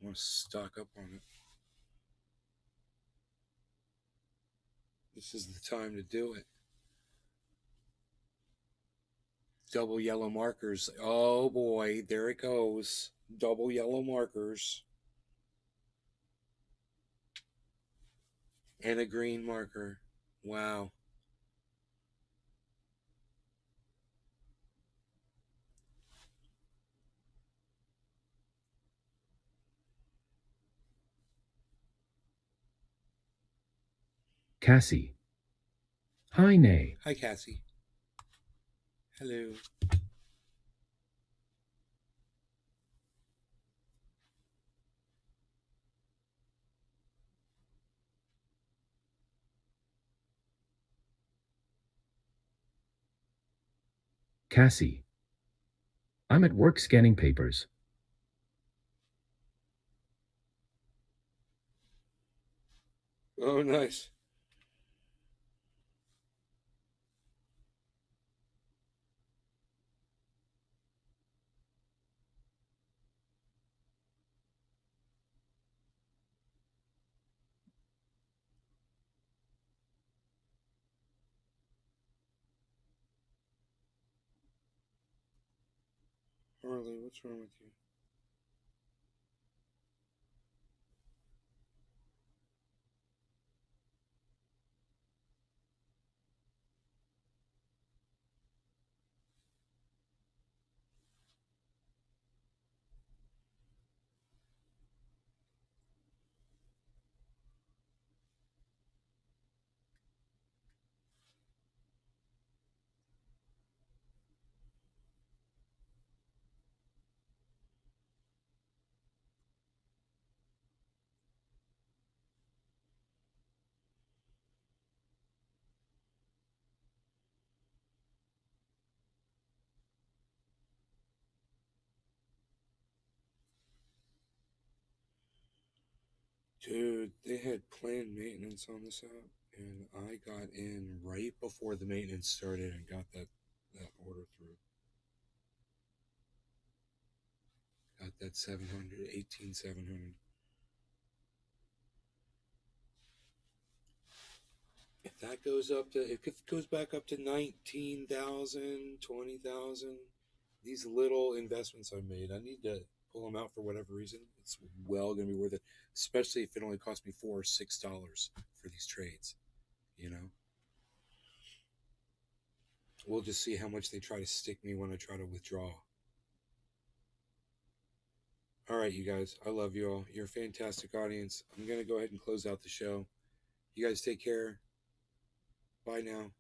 I want to stock up on it. This is the time to do it. Double yellow markers. Oh boy, there it goes. Double yellow markers. And a green marker. Wow. Cassie. Hi, Nay. Hi, Cassie. Hello. Cassie. I'm at work scanning papers. Oh, nice. Harley, what's wrong with you? Dude, they had planned maintenance on this app, and I got in right before the maintenance started and got that order through. Got that 18,700. If that goes up to, if it goes back up to 19,000, 20,000, these little investments I made, I need to pull them out for whatever reason. It's well going to be worth it, especially if it only cost me $4 or $6 for these trades. You know, we'll just see how much they try to stick me when I try to withdraw. All right, you guys, I love you all. You're a fantastic audience. I'm going to go ahead and close out the show. You guys take care. Bye now.